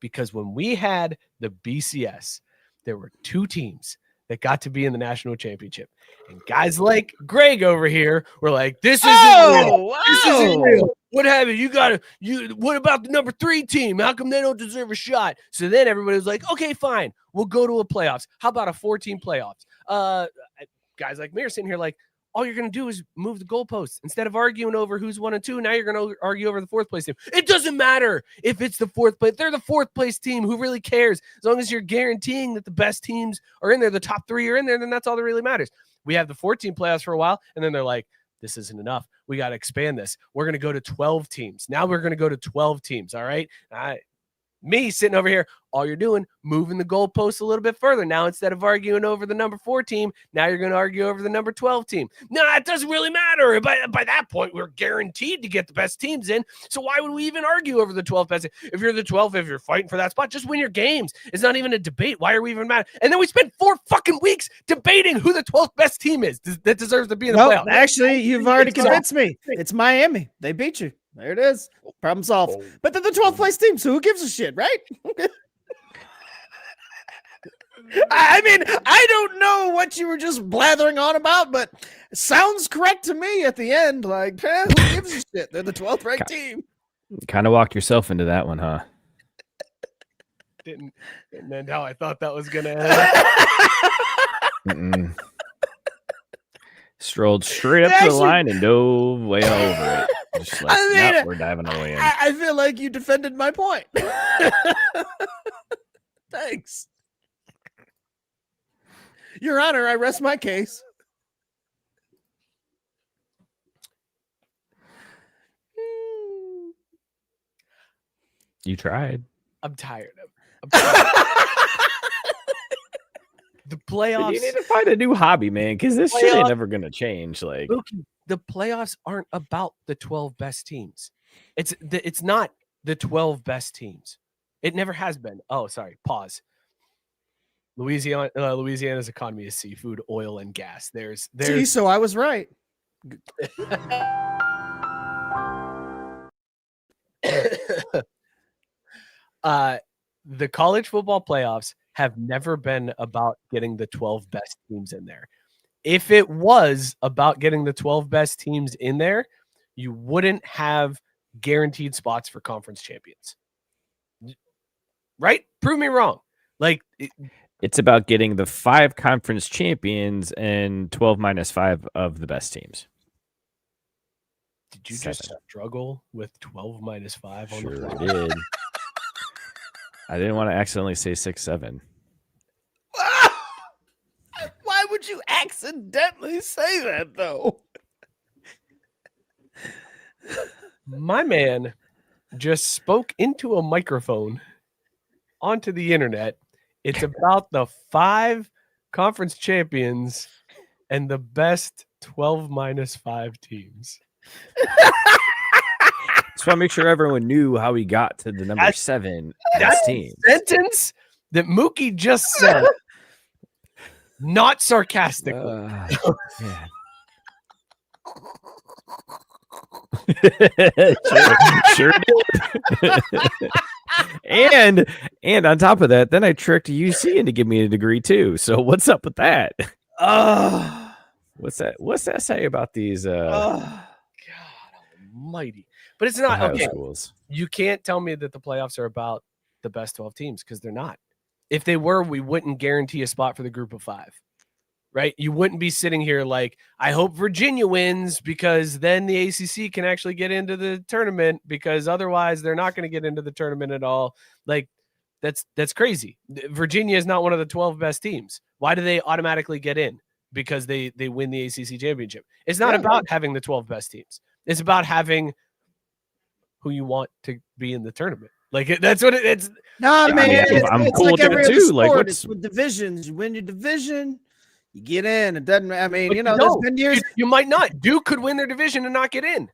Because when we had the BCS, there were 2 teams that got to be in the national championship. And guys like Greg over here were like, this isn't real. Wow. This isn't real. What happened? What about the number 3 team? How come they don't deserve a shot? So then everybody was like, okay, fine. We'll go to a playoffs. How about a 4-team playoffs? Guys like me are sitting here like, all you're going to do is move the goalposts. Instead of arguing over who's 1 and 2, now you're going to argue over the 4th place team. It doesn't matter if it's the 4th place. They're the 4th place team. Who really cares? As long as you're guaranteeing that the best teams are in there, the top 3 are in there, then that's all that really matters. We have the 14 playoffs for a while, and then they're like, this isn't enough. We got to expand this. We're going to go to 12 teams. Now we're going to go to 12 teams, all right? Me sitting over here, all you're doing, moving the goalposts a little bit further. Now, instead of arguing over the number 4 team, now you're going to argue over the number 12 team. No, it doesn't really matter. By that point, we're guaranteed to get the best teams in. So why would we even argue over the 12th best? If you're the 12th, if you're fighting for that spot, just win your games. It's not even a debate. Why are we even mad? And then we spent 4 fucking weeks debating who the 12th best team is that deserves to be in the playoffs. Actually, you've already convinced me. It's Miami. They beat you. There it is. Problem solved. But they're the 12th place team, so who gives a shit, right? I mean, I don't know what you were just blathering on about, but it sounds correct to me at the end. Like, who gives a shit? They're the 12th ranked team. Kind of walked yourself into that one, huh? Didn't end how I thought that was going to end. Strolled straight up to the line and dove way over it. Just like, nope, we're diving our way in. I feel like you defended my point. Thanks. Your Honor, I rest my case. You tried. I'm tired of the playoffs. You need to find a new hobby, man, because this shit ain't never gonna change. Like, Mookie, the playoffs aren't about the 12 best teams. It's not the 12 best teams. It never has been. Oh, sorry. Pause. Louisiana's economy is seafood, oil, and gas. See, so I was right. The college football playoffs have never been about getting the 12 best teams in there. If it was about getting the 12 best teams in there, you wouldn't have guaranteed spots for conference champions. Right? Prove me wrong. Like, it's about getting the 5 conference champions and 12 minus 5 of the best teams. Did you just struggle with 12 minus 5 on sure the floor? Did. I didn't want to accidentally say 6-7. Why would you accidentally say that, though? My man just spoke into a microphone onto the internet. It's about the 5 conference champions and the best 12 minus 5 teams. Just want to make sure everyone knew how he got to the number 7 best team. Sentence that Mookie just said, not sarcastically. Sure did. and on top of that, then I tricked UC into giving me a degree too. So what's up with that? What's that say about these? God almighty. But it's not okay. Schools. You can't tell me that the playoffs are about the best 12 teams because they're not. If they were, we wouldn't guarantee a spot for the group of 5. Right? You wouldn't be sitting here like, I hope Virginia wins because then the ACC can actually get into the tournament because otherwise they're not going to get into the tournament at all. Like, that's crazy. Virginia is not one of the 12 best teams. Why do they automatically get in? Because they win the ACC championship. It's not about having the 12 best teams. It's about having who you want to be in the tournament. Like, that's what it's. No, man, I'm it's cool like with every that other too. sport. Like, It's with divisions. You win your division, you get in. It doesn't. I mean, there's been years you might not. Duke could win their division and not get in.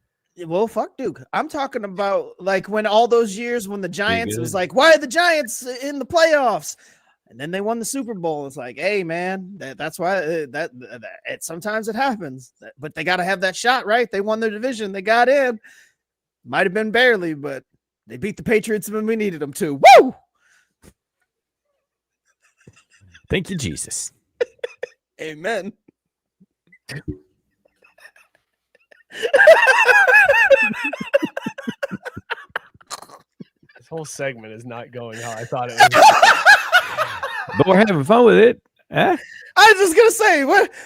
Well, fuck Duke. I'm talking about like when all those years when the Giants, it was like, why are the Giants in the playoffs? And then they won the Super Bowl. It's like, hey, man, that's why sometimes it happens. But they got to have that shot, right? They won their division. They got in. Might have been barely, but they beat the Patriots when we needed them to. Woo! Thank you, Jesus. Amen. This whole segment is not going how I thought it was. But we're having fun with it. Eh? I was just gonna say,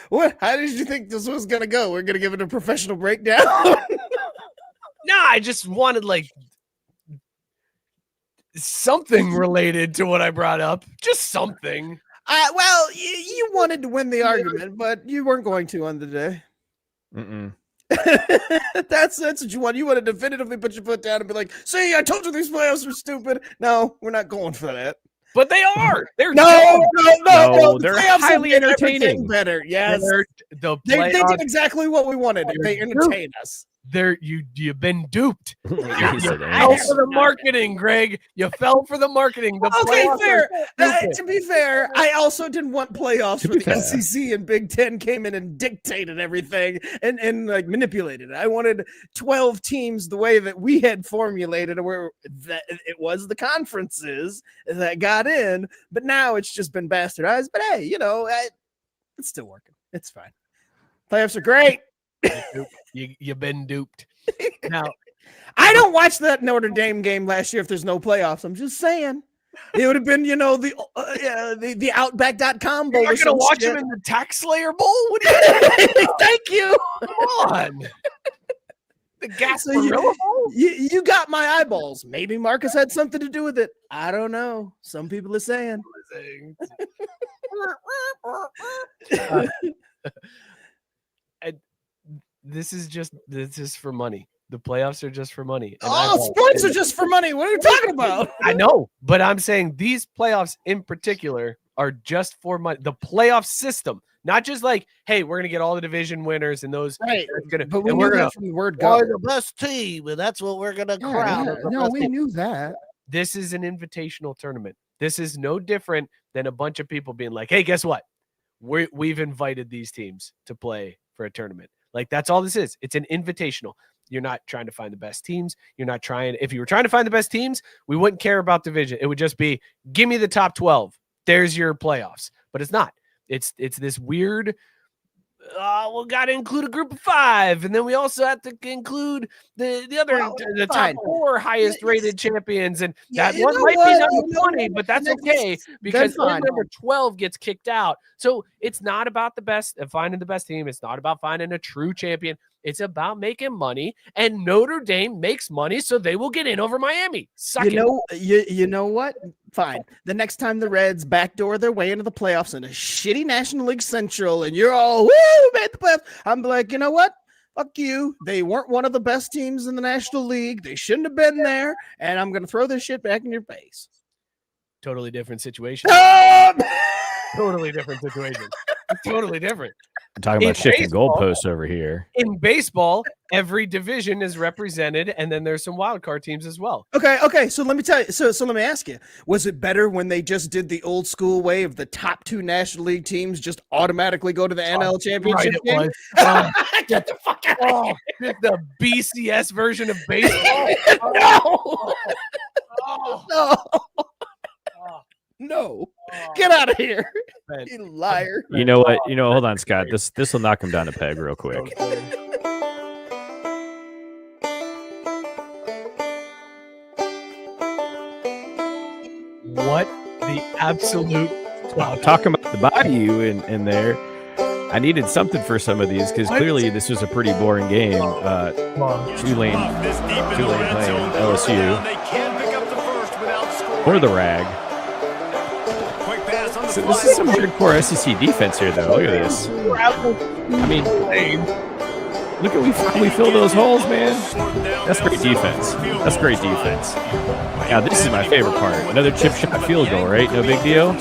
what? How did you think this was gonna go? We're gonna give it a professional breakdown. No, I just wanted like something related to what I brought up. Just something. Well, you wanted to win the argument, but you weren't going to on the day. Mm-mm. That's what you want. You want to definitively put your foot down and be like, "See, I told you these playoffs were stupid." No, we're not going for that. But they are. They're No, The they're playoffs highly have made entertaining. everything better. Yes, they did exactly what we wanted. They entertain us. You've been duped. He You said fell ass. for the marketing, Greg. You fell for the marketing. The Okay, playoffs fair. are stupid. To be fair, I also didn't want playoffs To where be the fair. SEC and Big Ten came in and dictated everything and like manipulated it. I wanted 12 teams the way that we had formulated, where that it was the conferences that got in, but now it's just been bastardized. But hey, it's still working. It's fine. Playoffs are great. You've been duped. Now, I don't watch that Notre Dame game last year if there's no playoffs. I'm just saying. It would have been, the Outback.com bowl. you're or not some gonna watch shit. him in the Tax Slayer Bowl? What are you Thank you. Come on. The So you- Gasparilla Bowl? You got my eyeballs. Maybe Marcus had something to do with it. I don't know. Some people are saying. This is for money. The playoffs are just for money. And Sports are just for money. What are you talking about? I know, but I'm saying these playoffs in particular are just for money. The playoff system, not just like, hey, we're gonna get all the division winners and those. Right. Gonna, But we and knew we're that gonna from the word go. the best team, and that's what we're gonna crown. as the best team. knew that. This is an invitational tournament. This is no different than a bunch of people being like, hey, guess what? We've invited these teams to play for a tournament. Like, that's all this is. It's an invitational. You're not trying to find the best teams. You're not trying. If you were trying to find the best teams, we wouldn't care about division. It would just be, give me the top 12. There's your playoffs. But it's not. It's this weird, we got to include a group of 5. And then we also have to include the other, the top fine. 4 highest rated champions. And Yeah, that you one know might what? be number You know 20, what? but that's That's- okay because fine. number 12 gets kicked out. So it's not about the best, finding the best team. It's not about finding a true champion. It's about making money, and Notre Dame makes money, so they will get in over Miami. Suck it. You know what? Fine. The next time the Reds backdoor their way into the playoffs in a shitty National League Central, and you're all, woo, made the playoffs, I'm like, you know what? Fuck you. They weren't one of the best teams in the National League. They shouldn't have been there, and I'm going to throw this shit back in your face. Totally different situation. Totally different situation. Totally different. We're talking about In shifting baseball- goalposts over here. In baseball, every division is represented, and then there's some wild card teams as well. Okay. So let me tell you. So let me ask you: was it better when they just did the old school way of the top 2 National League teams just automatically go to the NL championship Right, it game? was. Get the fuck out! Oh, the BCS version of baseball. No, Oh, no, no! Get out of here, man. you liar! You know what? Hold on, Scott. This will knock him down a peg real quick. What the absolute Talking about the Bayou in there. I needed something for some of these because clearly this was a pretty boring game. Tulane playing LSU for the rag. So this is some hardcore SEC defense here, though. Look at this. I mean, look at we fill those holes, man. That's great defense. That's great defense. Now this is my favorite part. Another chip shot field goal, right? No big deal.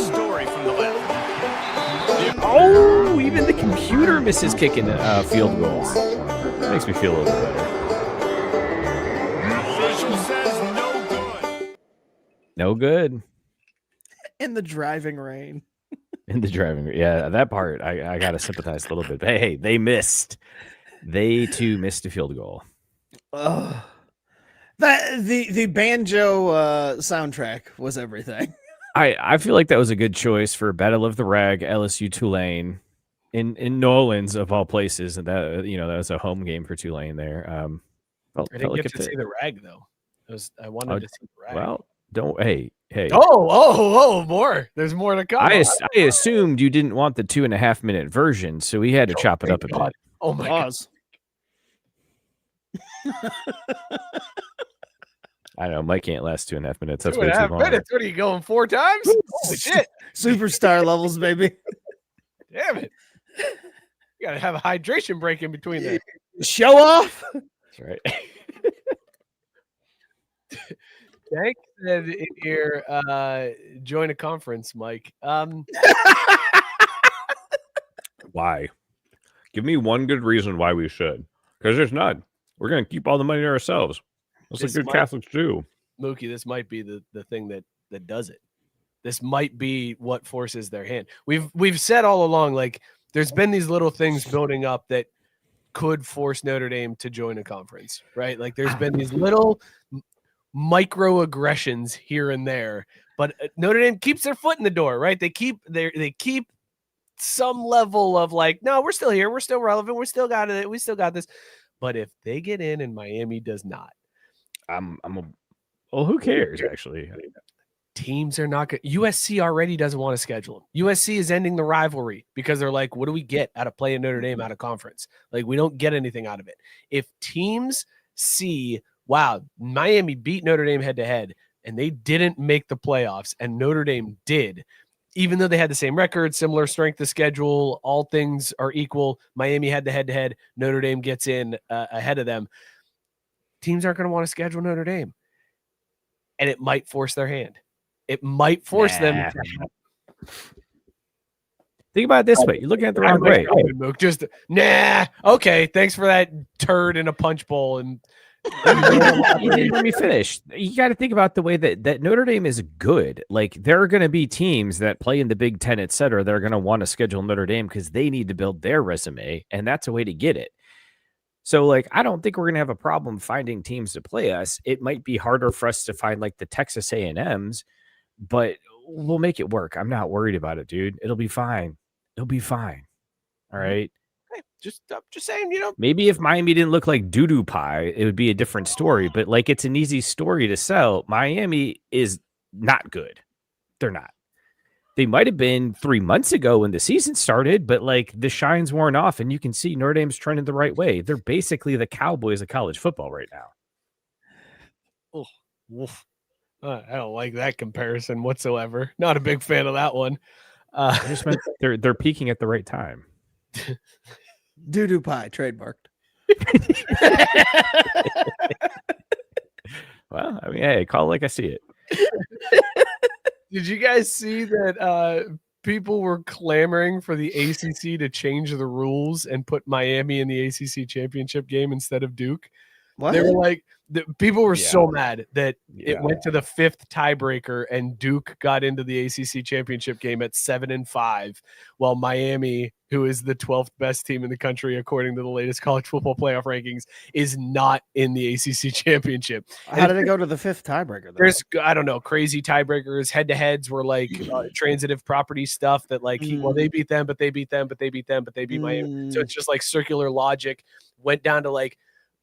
Oh, even the computer misses kicking field goals. Makes me feel a little better. No good. In the driving rain. In the driving. Yeah, that part I gotta sympathize a little bit. But hey, they missed. They too missed a field goal. The banjo soundtrack was everything. I feel like that was a good choice for Battle of the Rag, LSU Tulane, in New Orleans of all places, and that that was a home game for Tulane there. I didn't get to see the Rag though. I wanted to see the Rag. Well, hey. More. There's more to come. I assumed you didn't want the 2.5-minute version, so we had to chop it up a bit. Oh my God. I know Mike can't last 2.5 minutes. That's 2.5 minutes. What are you going 4 times? Holy shit! Superstar levels, baby. Damn it! You gotta have a hydration break in between there. Show off. That's right. Thank said in here, join a conference, Mike. Why? Give me one good reason why we should. Because there's none. We're going to keep all the money to ourselves. That's what good Catholics do. Mookie, this might be the thing that does it. This might be what forces their hand. We've said all along, like, there's been these little things building up that could force Notre Dame to join a conference, right? Like, there's been these little microaggressions here and there, but Notre Dame keeps their foot in the door, right? They keep some level of like, no, we're still here, we're still relevant, we still got it, we still got this. But if they get in and Miami does not, well, who cares actually? Teams are not good. USC already doesn't want to schedule them. USC is ending the rivalry because they're like, what do we get out of playing Notre Dame out of conference? Like, we don't get anything out of it. If teams see, wow, Miami beat Notre Dame head to head and they didn't make the playoffs and Notre Dame did, even though they had the same record, similar strength of schedule, all things are equal. Miami had the head-to-head. Notre Dame gets in ahead of them. Teams aren't going to want to schedule Notre Dame. And it might force their hand. It might force them. Think about it this way. You're looking at the wrong way. Just, okay, thanks for that turd in a punch bowl. And you didn't let me finish. You got to think about the way that Notre Dame is good. Like, there are going to be teams that play in the Big Ten, et cetera, that are going to want to schedule Notre Dame because they need to build their resume, and that's a way to get it. So, like, I don't think we're going to have a problem finding teams to play us. It might be harder for us to find, like, the Texas A&Ms, but we'll make it work. I'm not worried about it, dude. It'll be fine. It'll be fine. All right? Just saying, maybe if Miami didn't look like doo-doo pie, it would be a different story. But like, it's an easy story to sell. Miami is not good. They're not. They might have been 3 months ago when the season started, but like, the shine's worn off, and you can see Notre Dame's trending the right way. They're basically the Cowboys of college football right now. Oh, woof. I don't like that comparison whatsoever. Not a big fan of that one. I just meant they're peaking at the right time. Doo-doo pie, trademarked. Well, I mean, hey, call it like I see it. Did you guys see that people were clamoring for the ACC to change the rules and put Miami in the ACC championship game instead of Duke? What? They were like, people were so mad that it went to the 5th tiebreaker and Duke got into the ACC championship game at 7-5, while Miami, who is the 12th best team in the country according to the latest college football playoff rankings, is not in the ACC championship. How did it go to the 5th tiebreaker, though? There's, I don't know, crazy tiebreakers. Head-to-heads were like transitive property stuff that like, well, they beat them, but they beat them, but they beat them, but they beat Miami. So it's just like circular logic. Went down to like,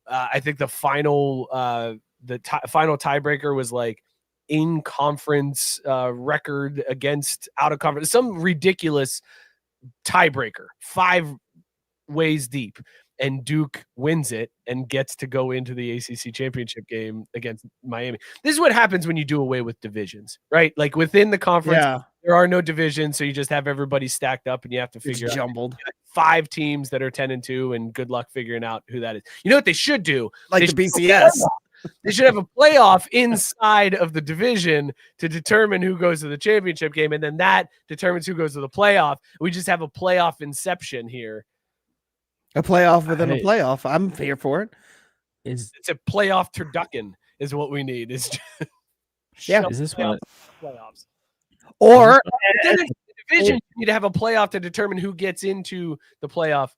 I think the final final tiebreaker was like in conference record against out of conference, some ridiculous tiebreaker, 5 ways deep, and Duke wins it and gets to go into the ACC championship game against Miami. This is what happens when you do away with divisions, right? Like, within the conference, there are no divisions, so you just have everybody stacked up, and you have to figure out jumbled 5 teams that are 10-2, and good luck figuring out who that is. You know what they should do? Like the BCS. They should have a playoff inside of the division to determine who goes to the championship game, and then that determines who goes to the playoff. We just have a playoff inception here. A playoff within a playoff. I'm here for it. It's a playoff turducken is what we need. Is is this one? Playoffs. Or Then there's the division. You need to have a playoff to determine who gets into the playoff.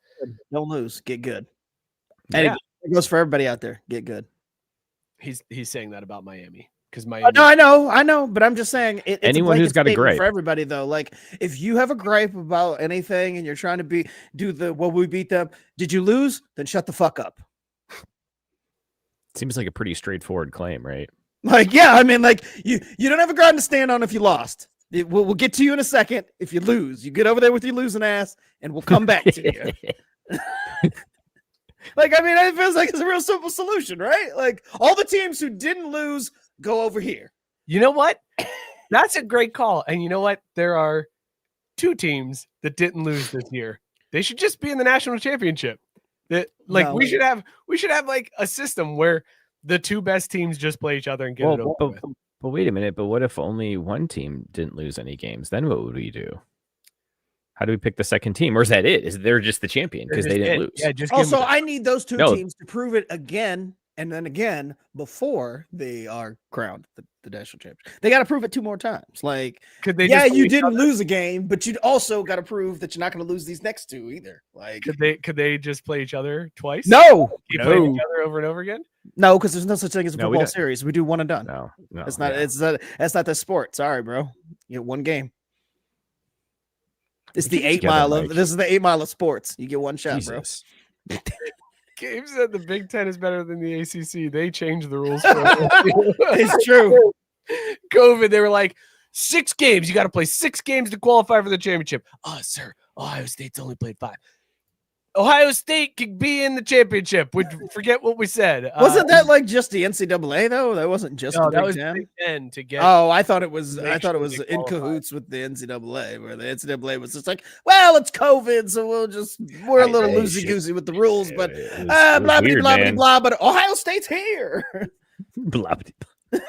don't lose, get good. Yeah. And it goes for everybody out there. Get good. He's saying that about Miami because Oh, Miami. no, I know, but I'm just saying it's Anyone a who's got a statement gripe. for everybody though. Like if you have a gripe about anything and you're trying to we beat them, did you lose? Then shut the fuck up. Seems like a pretty straightforward claim, right? Like, yeah, I mean, like you don't have a ground to stand on if you lost. We'll get to you in a second. If you lose, you get over there with your losing ass, and we'll come back to you. Like, I mean, it feels like it's a real simple solution, right? Like all the teams who didn't lose go over here. You know what? That's a great call. And you know what? There are 2 teams that didn't lose this year. They should just be in the national championship. That we should have like a system where the 2 best teams just play each other and get it over with. But wait a minute. But what if only one team didn't lose any games? Then what would we do? How do we pick the second team? Or is that it? Is they're just the champion because they didn't lose? Yeah, just Also, I need those 2 teams to prove it again and then again before they are crowned the national champion. They got to prove it 2 more times. Like, you didn't lose a game, but you'd also got to prove that you're not going to lose these next 2 either. Like, could they just play each other twice? No, Keep playing each other over and over again. No, because there's no such thing as a No, we football don't. series. We do one and done. No, It's not. Yeah. That's not the sport. Sorry, bro. You get 1 game. It's the 8 mile of. This is the 8 mile of sports. You get 1 shot, Jesus. bro. Gabe said the Big Ten is better than the ACC. They changed the rules. It's true. COVID, they were like 6 games. You got to play 6 games to qualify for the championship. Oh, sir, Ohio State's only played 5. Ohio State could be in the championship. We forget what we said. Wasn't that like just the NCAA though? That wasn't just the Big Ten? Big Ten to get. Oh, I thought it was. I thought it was in cahoots with the NCAA, where the NCAA was just like, well, it's COVID, so we're a little loosey goosey with the rules, but blah blah blah blah. But Ohio State's here. Blah blah.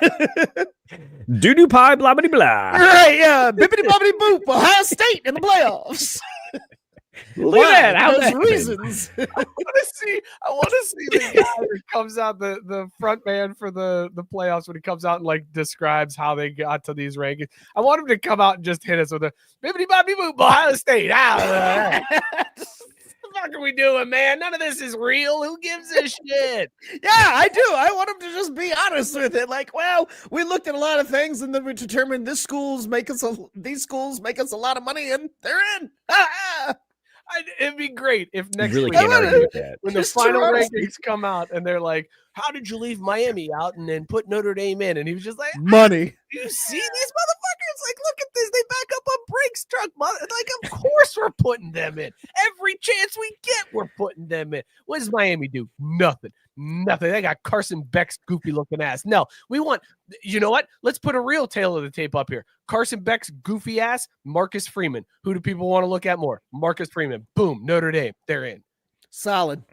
Doo doo pie blah blah blah. Right? Yeah. Bippity boppity boop. Ohio State in the playoffs. Look at that. How those reasons. I want to see the guy who comes out, the front man for the playoffs when he comes out and like describes how they got to these rankings. I want him to come out and just hit us with a bippity boppity boop, Ohio State. What the fuck are we doing, man? None of this is real. Who gives a shit? Yeah, I do. I want him to just be honest with it. Like, well, we looked at a lot of things and then we determined these schools make us a lot of money and they're in. It'd be great if next really week can't argue with that. when the final rankings come out and they're like, how did you leave Miami out and then put Notre Dame in? And he was just like, money. Do you see these motherfuckers? Like, look at this. They back up a Brakes truck. Like, of course we're putting them in. Every chance we get, we're putting them in. What does Miami do? Nothing. They got Carson Beck's goofy looking ass. No, we want, you know what? Let's put a real tail of the tape up here. Carson Beck's goofy ass, Marcus Freeman. Who do people want to look at more? Marcus Freeman. Boom. Notre Dame. They're in. Solid.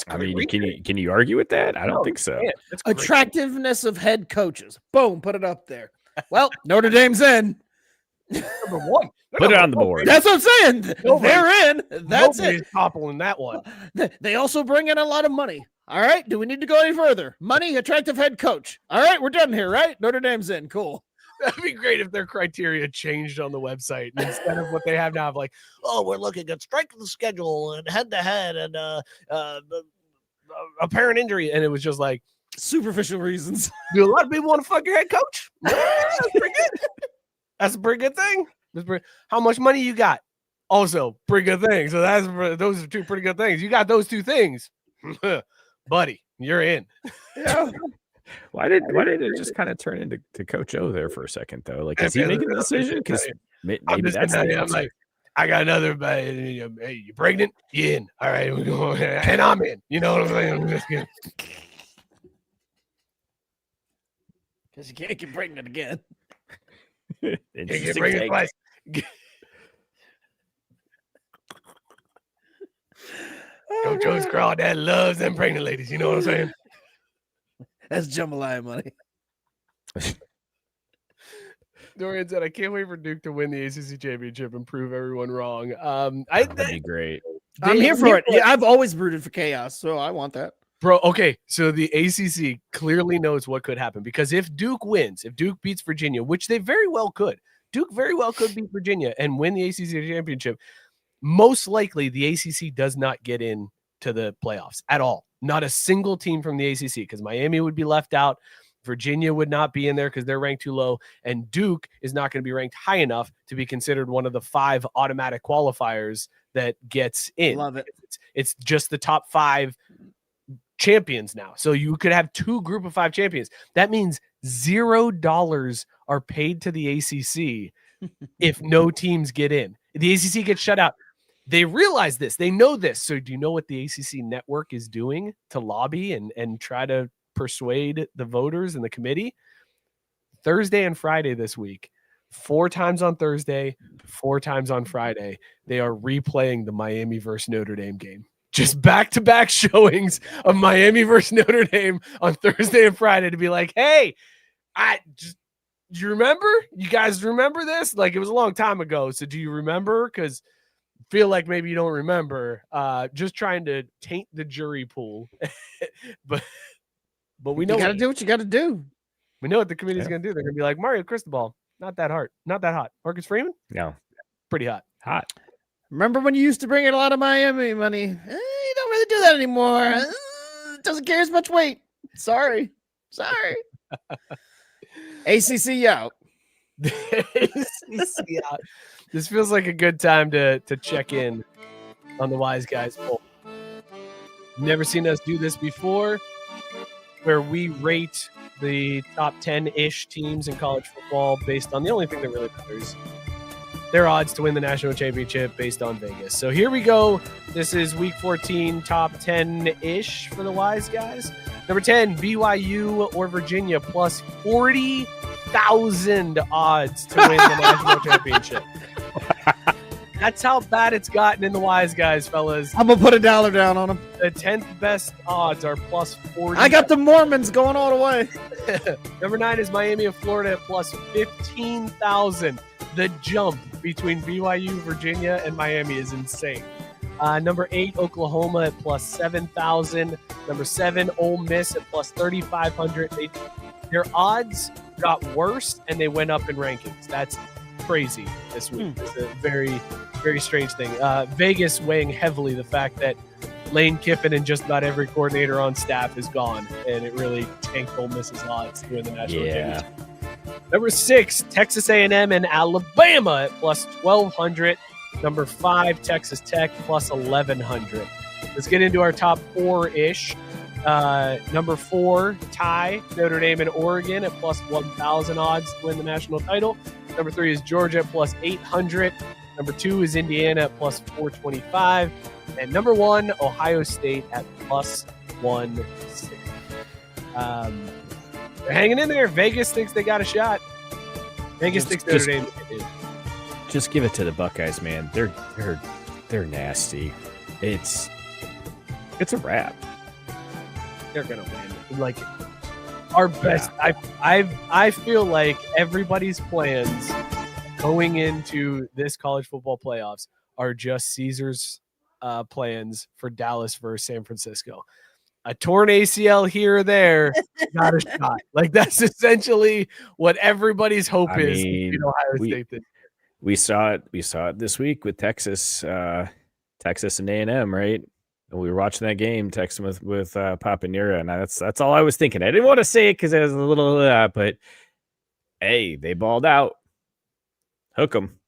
I mean, can you argue with that? I don't think so. Attractiveness of head coaches. Boom. Put it up there. Well, Notre Dame's in. Number 1. Put it on the board. That's what I'm saying. They're in. That's it. Toppling that one. They also bring in a lot of money. All right. Do we need to go any further? Money, attractive head coach. All right. We're done here, right? Notre Dame's in. Cool. That'd be great if their criteria changed on the website instead of what they have now of like, oh, we're looking at strength of the schedule and head-to-head and apparent injury. And it was just like superficial reasons. Do a lot of people want to fuck your head coach? That's pretty good. That's a pretty good thing. How much money you got? Also, pretty good thing. So those are 2 pretty good things. You got those 2 things. Buddy, you're in. Yeah. Why did it just kind of turn into Coach O there for a second though? Like, is he making the decision? Because maybe that's I'm like, I got another. Hey, you pregnant? You in? All right, we're going, and I'm in. You know what I'm saying? I'm just kidding. Because you can't get pregnant again. Can't get pregnant twice. Coach O's crawdad loves them pregnant ladies. You know what I'm saying? That's jambalaya money. Dorian said, I can't wait for Duke to win the ACC championship and prove everyone wrong. That'd be great. I'm here for it. Yeah, I've always rooted for chaos, so I want that. Bro, okay, so the ACC clearly knows what could happen because if Duke wins, if Duke beats Virginia, which they very well could, Duke very well could beat Virginia and win the ACC championship. Most likely, the ACC does not get in to the playoffs at all. Not a single team from the ACC, because Miami would be left out. Virginia would not be in there because they're ranked too low. And Duke is not going to be ranked high enough to be considered one of the 5 automatic qualifiers that gets in. Love it. It's just the top 5 champions now. So you could have 2 group of 5 champions. That means $0 are paid to the ACC if no teams get in. The ACC gets shut out. They realize this. They know this. So do you know what the ACC Network is doing to lobby and try to persuade the voters and the committee? Thursday and Friday this week, 4 times on Thursday, 4 times on Friday, they are replaying the Miami versus Notre Dame game. Just back-to-back showings of Miami versus Notre Dame on Thursday and Friday to be like, hey, do you remember? You guys remember this? Like, it was a long time ago. So do you remember? Because feel like maybe you don't remember. Just trying to taint the jury pool. but we know you got to do what you got to do. We know what the committee's going to do. They're going to be like, Mario Cristobal, not that hard, not that hot. Marcus Freeman, No. pretty hot. Hot. Remember when you used to bring in a lot of Miami money? You don't really do that anymore. Doesn't carry as much weight. Sorry. ACC out. ACC out. This feels like a good time to check in on the Wise Guys poll. Never seen us do this before, where we rate the top 10-ish teams in college football based on the only thing that really matters, their odds to win the national championship based on Vegas. So here we go. This is week 14, top 10-ish for the Wise Guys. Number 10, BYU or Virginia, plus 40,000 odds to win the national championship. That's how bad it's gotten in the Wise Guys, fellas. I'm going to put $1 down on them. The 10th best odds are plus 40. I got the Mormons going all the way. Number 9 is Miami of Florida at plus 15,000. The jump between BYU, Virginia, and Miami is insane. Number 8, Oklahoma at plus 7,000. Number 7, Ole Miss at plus 3,500. Their odds got worse, and they went up in rankings. That's crazy this week. It's a very, very strange thing. Vegas weighing heavily the fact that Lane Kiffin and just about every coordinator on staff is gone, and it really tanked Ole Miss's odds to win the national championship. Number 6, Texas A&M and Alabama at plus 1,200. Number 5, Texas Tech plus 1,100. Let's get into our top 4-ish. Number 4, tie Notre Dame and Oregon at plus 1,000 odds to win the national title. Number 3 is Georgia at plus 800. Number 2 is Indiana at plus 425. And number 1, Ohio State at plus 160. They're hanging in there. Vegas thinks they got a shot. Vegas thinks Notre Dame. Just give it to the Buckeyes, man. They're nasty. It's a wrap. They're gonna win. Like our best. Yeah. I feel like everybody's plans going into this college football playoffs are just Caesar's plans for Dallas versus San Francisco. A torn ACL here or there, not a shot. Like that's essentially what everybody's hope is. Ohio State this year. We saw it this week with Texas and A&M, right? And we were watching that game, texting with Papanura, and that's all I was thinking. I didn't want to say it because I was a little, but hey, they balled out. Hook them.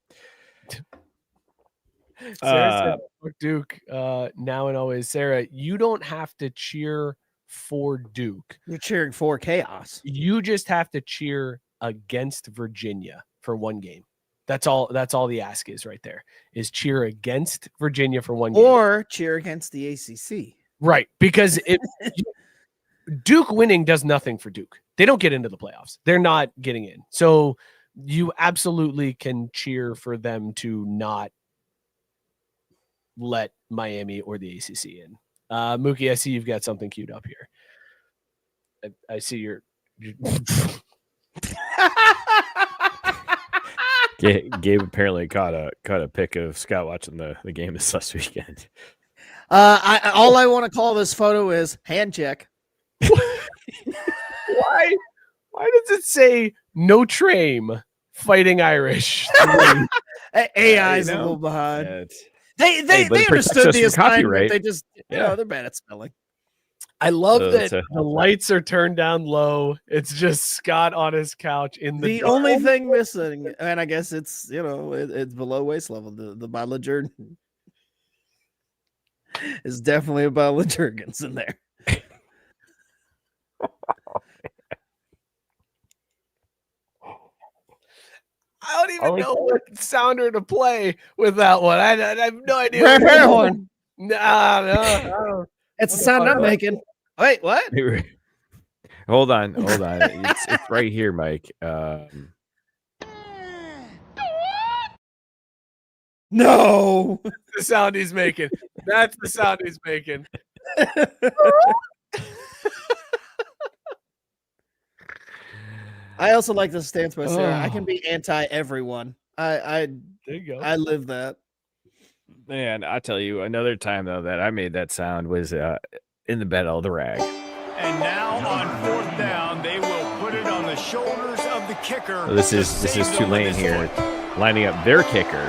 Sarah said, Duke, now and always. Sarah, you don't have to cheer for Duke. You're cheering for chaos. You just have to cheer against Virginia for one game. That's all the ask is right there, is cheer against Virginia for one game. Or cheer against the ACC. Right, because Duke winning does nothing for Duke. They don't get into the playoffs. They're not getting in. So you absolutely can cheer for them to not let Miami or the ACC in. Mookie, I see you've got something queued up here. I see your Gabe apparently caught a pic of Scott watching the game this last weekend. All I want to call this photo is hand check. Why does it say Notre Dame Fighting Irish. AI's a little behind. Yeah, They but it protects understood us the from assignment. copyright. They just Yeah. they're bad at spelling. I love So that it's a- the lights are turned down low. It's just Scott on his couch in The dark. only thing missing, and I guess it's it's below waist level. The bottle of Jordan is definitely a bottle of Jergens in there. I don't even know what sounder to play with that one. I have no idea. Fair horn. No. It's the sound I'm making. Wait, what? Hold on. It's right here, Mike. No. The sound he's making. That's the sound he's making. I also like the stance by Sarah. I can be anti everyone. There you go. I live that. Man, I tell you, another time though that I made that sound was in the battle of the rag. And now on 4th down, they will put it on the shoulders of the kicker. So this is Tulane here, lining up their kicker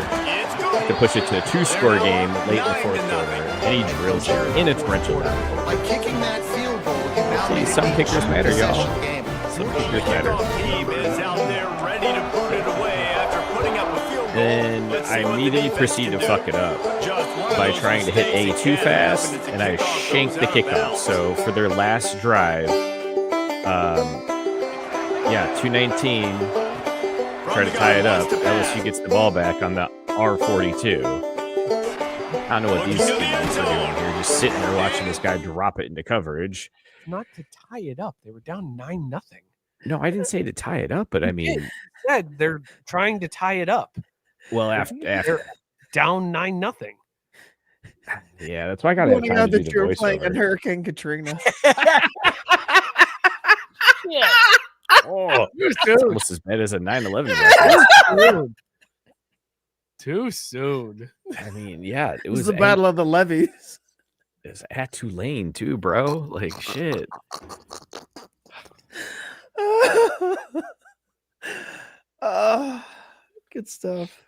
to push it to a 2-score game late in the 4th quarter, and he drills it in a torrential down. By kicking that field goal, he now See, made some it kickers matter, y'all. game. Some kickers matter. Team is out there ready to put it away after putting up a field goal. Then Let's I see what the immediately defense proceed can to do. fuck it up Just one of by those trying to hit A mistakes too that can fast, happen as and I kickoff shanked goes the out of kickoff. bounds. So for their last drive, 2:19, try to tie it up. LSU gets the ball back on the R42. I don't know what these students are doing here, just sitting there watching this guy drop it into coverage. Not to tie it up. They were down 9-0. No, I didn't say to tie it up, but I mean, Said they're trying to tie it up. well, after They're down 9-0. yeah, that's why I got to have Pointing time out to do that the you're playing in voiceover. Hurricane Katrina. Oh, Too it's soon. almost as bad as a 9/11. Too soon. I mean, yeah, it It was was the Battle of the Levees. It was at Tulane too, bro. Like shit. Good stuff.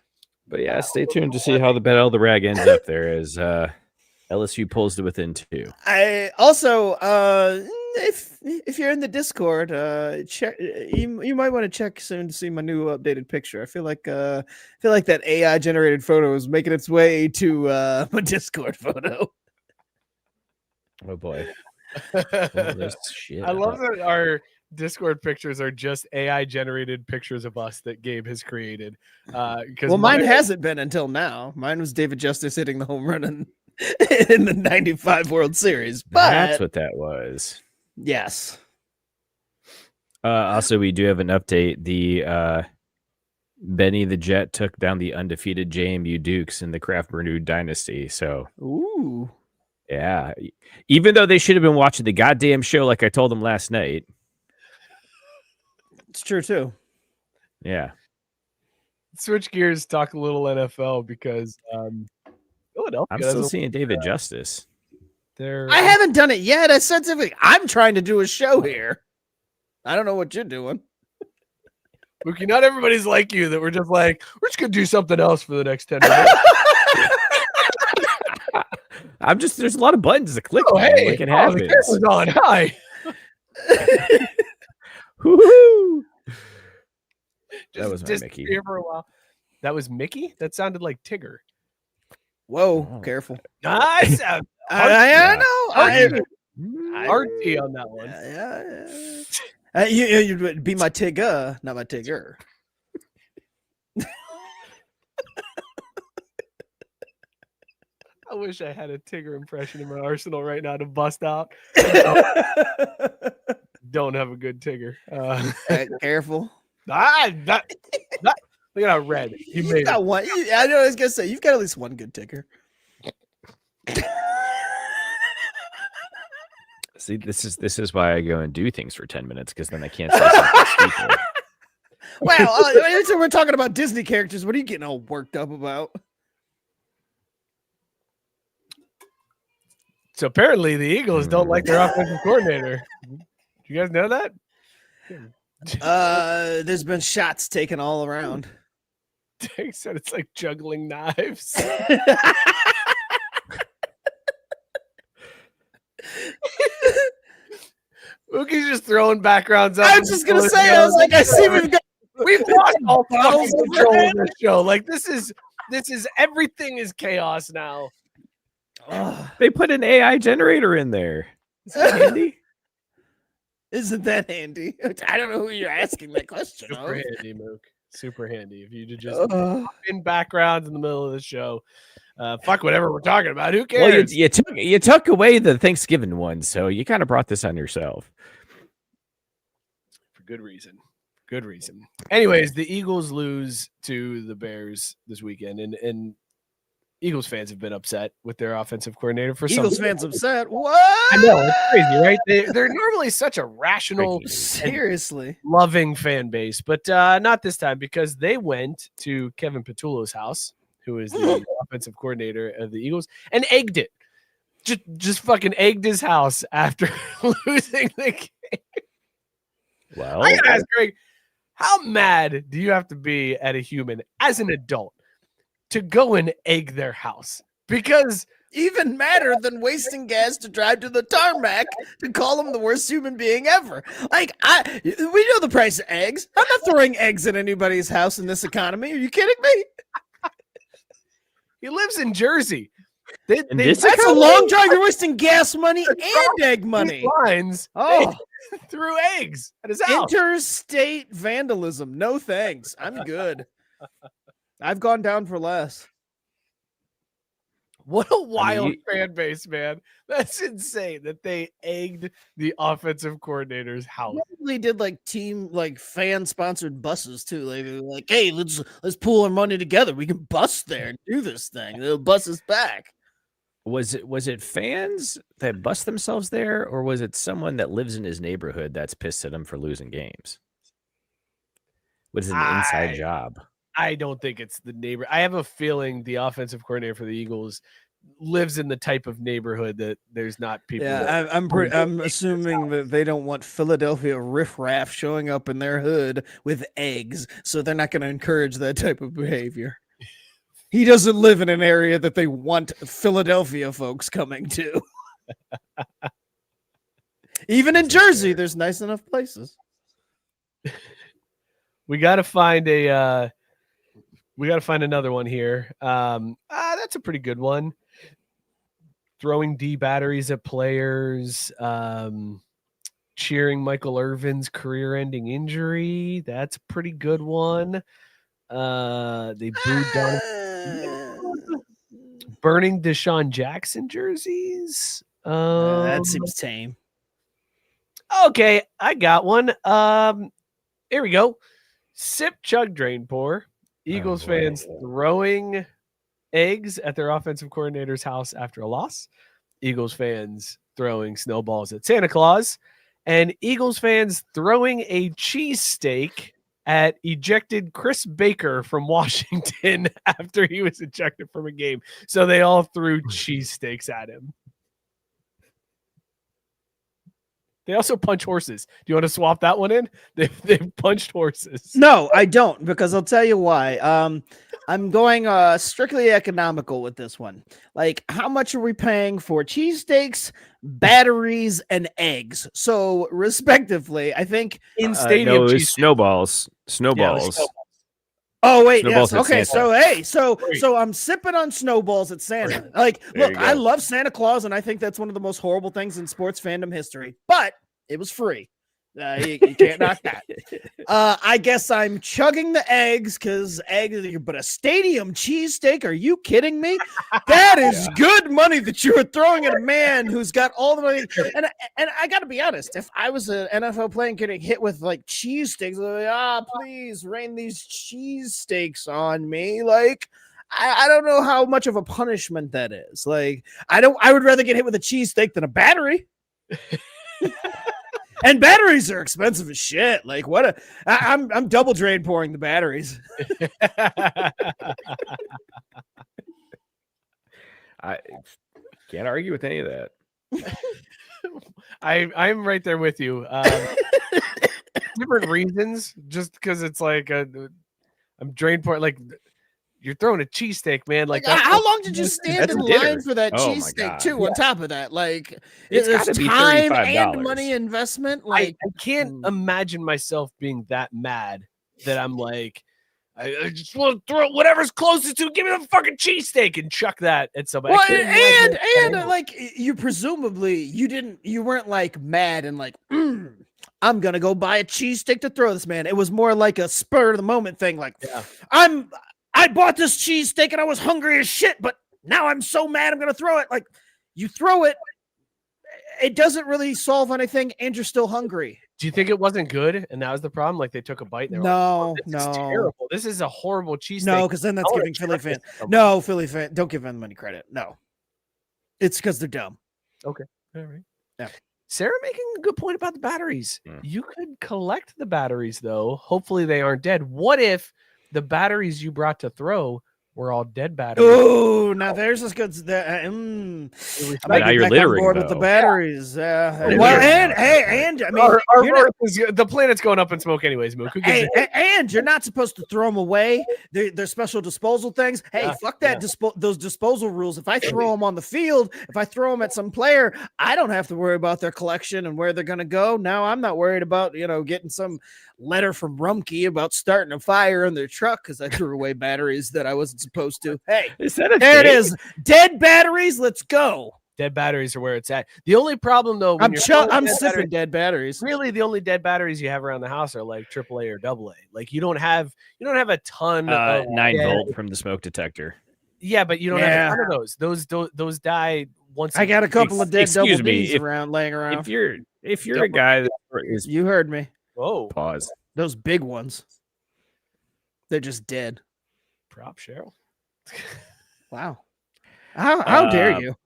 But yeah, stay tuned to see how the battle of the rag ends up there as LSU pulls to within 2. I also, if you're in the Discord, check. You might want to check soon to see my new updated picture. I feel like that AI generated photo is making its way to my Discord photo. Oh boy. Well, there's shit. I love that our Discord pictures are just AI generated pictures of us that Gabe has created. Because Mine hasn't been until now. Mine was David Justice hitting the home run in the '95 World Series. But That's what that was. yes, Also, we do have an update. The Benny the Jet took down the undefeated JMU Dukes in the Kraft Brewed dynasty. So ooh, yeah, even though they should have been watching the goddamn show, like I told them last night. it's true too. Yeah. switch gears, talk a little NFL because Philadelphia. I'm still seeing David Justice. I haven't done it yet. I said something. I'm trying to do a show here. I don't know what you're doing. Mookie, not everybody's like you that we're just like, we're just going to do something else for the next 10 minutes. There's a lot of buttons to click. Oh, man. hey. Like it The happens. camera's on. Hi. Woo-hoo. That was my disappear Mickey. for a while. That was Mickey? That sounded like Tigger. Whoa, Oh. careful. Nice. I know. RT on that one. You'd be my Tigger, not my Tigger. I wish I had a Tigger impression in my arsenal right now to bust out. Don't have a good Tigger. Careful. Look at how red. You You've made got it. one. I know. I was gonna say you've got at least one good Tigger. See, this is why I go and do things for 10 minutes because then I can't say something stupid. Well, so we're talking about Disney characters. What are you getting all worked up about? So apparently the Eagles don't like their offensive coordinator. Do you guys know that? There's been shots taken all around. Dick said it's like juggling knives. Mookie's just throwing backgrounds up. I was just gonna say, I was like, I see we've lost all bottles fucking control of this show. Like this is everything is chaos now. They put an AI generator in there. Is that handy? Isn't that handy? I don't know who you're asking that question. Super handy, Mook. Super handy. If you could just pop in backgrounds in the middle of the show. Fuck whatever we're talking about. Who cares? Well, you took away the Thanksgiving one, so you kind of brought this on yourself. For good reason. Good reason. Anyways, the Eagles lose to the Bears this weekend, and Eagles fans have been upset with their offensive coordinator for Eagles some fans upset. What? I know, it's crazy, right? They're normally such a rational, seriously loving fan base, but not this time because they went to Kevin Patullo's house, who is the offensive coordinator of the Eagles, and egged it. Just fucking egged his house after losing the game. Well, I gotta ask Greg, how mad do you have to be at a human as an adult to go and egg their house? Because even madder than wasting gas to drive to the tarmac to call him the worst human being ever. Like, we know the price of eggs. I'm not throwing eggs at anybody's house in this economy. Are you kidding me? he lives in Jersey. That's a long drive. You're wasting gas money and egg money. Lines. Oh, threw eggs at his house. Interstate vandalism. No thanks. I'm good. I've gone down for less. What a wild fan base, man. That's insane that they egged the offensive coordinator's house. They did like team, like fan sponsored buses too. They were like, hey, let's pool our money together. We can bus there and do this thing. They'll bus us back. Was it fans that bust themselves there, or was it someone that lives in his neighborhood that's pissed at him for losing games? Was it an inside job? I don't think it's the neighbor. I have a feeling the offensive coordinator for the Eagles lives in the type of neighborhood that there's not people. Yeah, I'm assuming that they don't want Philadelphia riffraff showing up in their hood with eggs, so they're not going to encourage that type of behavior. He doesn't live in an area that they want Philadelphia folks coming to. Even in Jersey, there's nice enough places. We got to find another one here. That's a pretty good one. Throwing D batteries at players, cheering Michael Irvin's career-ending injury. That's a pretty good one. They booed down. Burning Deshaun Jackson jerseys. That seems tame. Okay, I got one. Here we go. Sip, chug, Drainpour. Eagles fans throwing eggs at their offensive coordinator's house after a loss. Eagles fans throwing snowballs at Santa Claus. And Eagles fans throwing a cheesesteak at ejected Chris Baker from Washington after he was ejected from a game. So they all threw cheesesteaks at him. They also punch horses. Do you want to swap that one in? They've punched horses. No, I don't, because I'll tell you why. I'm going strictly economical with this one. Like, how much are we paying for cheesesteaks, batteries, and eggs? So, respectively, I think in stadium snowballs. Oh wait, snowballs yes. Okay, so so I'm sipping on snowballs at Santa. Like, look, I love Santa Claus, and I think that's one of the most horrible things in sports fandom history. But it was free. You can't knock that. I guess I'm chugging the eggs because eggs, but a stadium cheesesteak? Are you kidding me? That is good money that you are throwing at a man who's got all the money. And I got to be honest, if I was an NFL player getting hit with like cheesesteaks, like, please rain these cheesesteaks on me. Like, I don't know how much of a punishment that is. Like, I would rather get hit with a cheesesteak than a battery. And batteries are expensive as shit. Like, I'm double drain pouring the batteries. I can't argue with any of that. I'm right there with you. different reasons, just because it's like I'm Drainpour. Like you're throwing a cheesesteak, man. Like how long did you stand that's in dinner. line for that Oh my cheesesteak God. too? On top of that, like It's there's gotta be time $35. and money investment. Like I can't imagine myself being that mad that I'm like, I just want to throw whatever's closest to. Give me the fucking cheesesteak and chuck that at somebody. well, and like you presumably you weren't like mad and like I'm gonna go buy a cheesesteak to throw this man. It was more like a spur of the moment thing. Like I bought this cheesesteak and I was hungry as shit, but now I'm so mad I'm gonna throw it. Like you throw it, it doesn't really solve anything, and you're still hungry. Do you think it wasn't good, and that was the problem? Like they took a bite and they were like, No, this is terrible. This is a horrible cheesesteak. No, because then that's I wanna giving Philly chuck this fan. at somebody. No, Philly fan. Don't give them any credit. No, it's because they're dumb. All right. Yeah. Sarah making a good point about the batteries. Mm. You could collect the batteries though. Hopefully they aren't dead. What if the batteries you brought to throw were all dead batteries? Oh, now there's this good. I Now might you're get back on littering, board with the though. batteries. Littering. Well, and I mean, Our you're not- Earth is, the planet's going up in smoke anyways, Mook. Who gives a- and you're not supposed to throw them away. They're special disposal things. Hey, Yeah, fuck that. Those disposal rules. If I throw them on the field, if I throw them at some player, I don't have to worry about their collection and where they're going to go. Now I'm not worried about getting some letter from Rumkey about starting a fire in their truck because I threw away batteries that I wasn't supposed to. Hey, Is that a there it thing? is. Dead batteries. Let's go. Dead batteries are where it's at. The only problem though, when you're throwing I'm dead sipping batteries- dead batteries. really the only dead batteries you have around the house are like AAA or AA. Like you don't have a ton of 9 dead- volt from the smoke detector. Yeah, but you don't have a ton of those. Those die once. I got a couple of dead Excuse double me, D's laying around. If you're a guy that is You heard me. Whoa, pause. Those big ones. They're just dead. prop Cheryl. Wow. How dare Uh, you?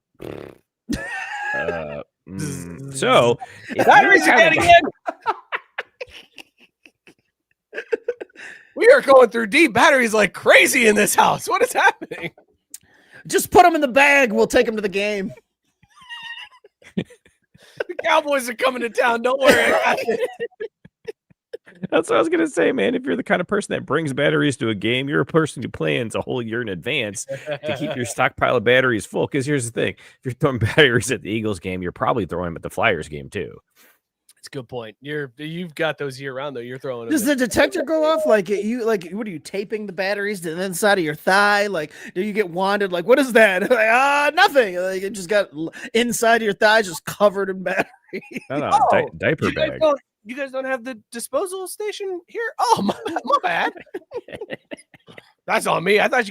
So if Batteries you're are dead having- again. We are going through deep batteries like crazy in this house. What is happening? Just put them in the bag. We'll take them to the game. The Cowboys are coming to town. Don't worry. I got it. That's what I was gonna say, man. If you're the kind of person that brings batteries to a game, you're a person who plans a whole year in advance to keep your stockpile of batteries full. Because here's the thing: if you're throwing batteries at the Eagles game, you're probably throwing them at the Flyers game too. It's a good point. You've got those year round though. You're throwing. Does them the detector go off? What are you taping the batteries to the inside of your thigh? Like, do you get wanded? Like, what is that? Like, nothing. Like, it just got inside of your thigh, just covered in batteries. No, diaper bag. You guys don't have the disposal station here? Oh, my bad. That's on me. I thought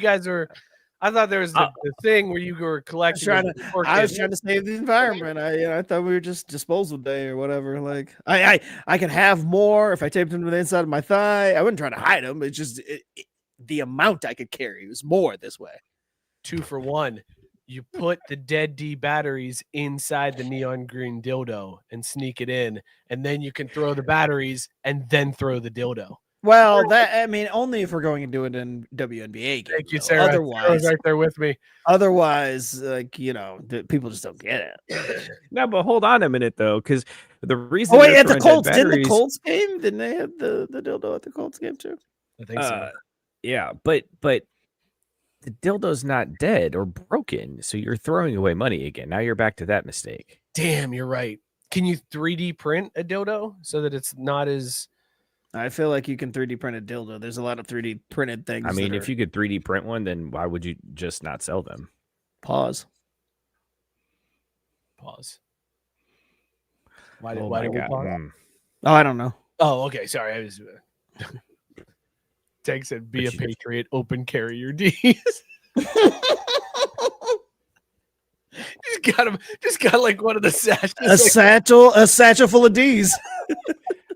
there was the thing where you were collecting. I was trying to save the environment. I thought we were just disposal day or whatever. Like I could have more if I taped them to the inside of my thigh. I wasn't trying to hide them. It's just the amount I could carry was more this way. 2 for 1. You put the dead D batteries inside the neon green dildo and sneak it in, and then you can throw the batteries and then throw the dildo. Well, only if we're going to do it in WNBA games. Thank you, Sarah. Sarah's right there with me. Otherwise, people just don't get it. No, but hold on a minute though, because the reason. Oh wait, they're at the throwing Colts, dead didn't the batteries- Colts game? Didn't they have the dildo at the Colts game too? I think so. Yeah, but the dildo's not dead or broken, so you're throwing away money again. Now you're back to that mistake. Damn, you're right. Can you 3D print a dildo so that it's not as? I feel like you can 3D print a dildo. There's a lot of 3D printed things. I mean, if you could 3D print one, then why would you just not sell them? pause. Why Oh why my did we God. pause? Oh, I don't know. Oh, okay. Sorry, I was. Tank said, "Be a But you- patriot. Open carry your D's." Just got like one of the sashes. A satchel full of D's.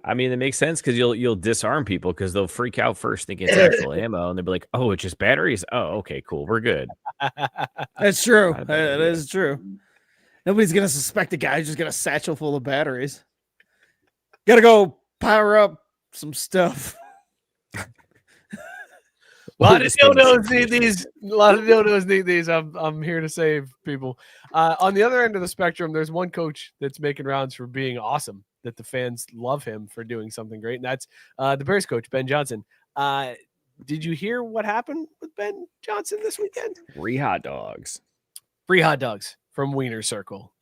I mean, it makes sense because you'll disarm people because they'll freak out first thinking it's actual ammo, and they'll be like, "Oh, it's just batteries." Oh, okay, cool, we're good. That's true. I bet That it is true. Nobody's gonna suspect a guy who's just got a satchel full of batteries. Gotta go power up some stuff. A lot of dildos need these. A lot of dildos need these. I'm here to save people. On the other end of the spectrum, there's one coach that's making rounds for being awesome, that the fans love him for doing something great, and that's the Bears coach, Ben Johnson. Did you hear what happened with Ben Johnson this weekend? Free hot dogs. Free hot dogs from Wieners Circle.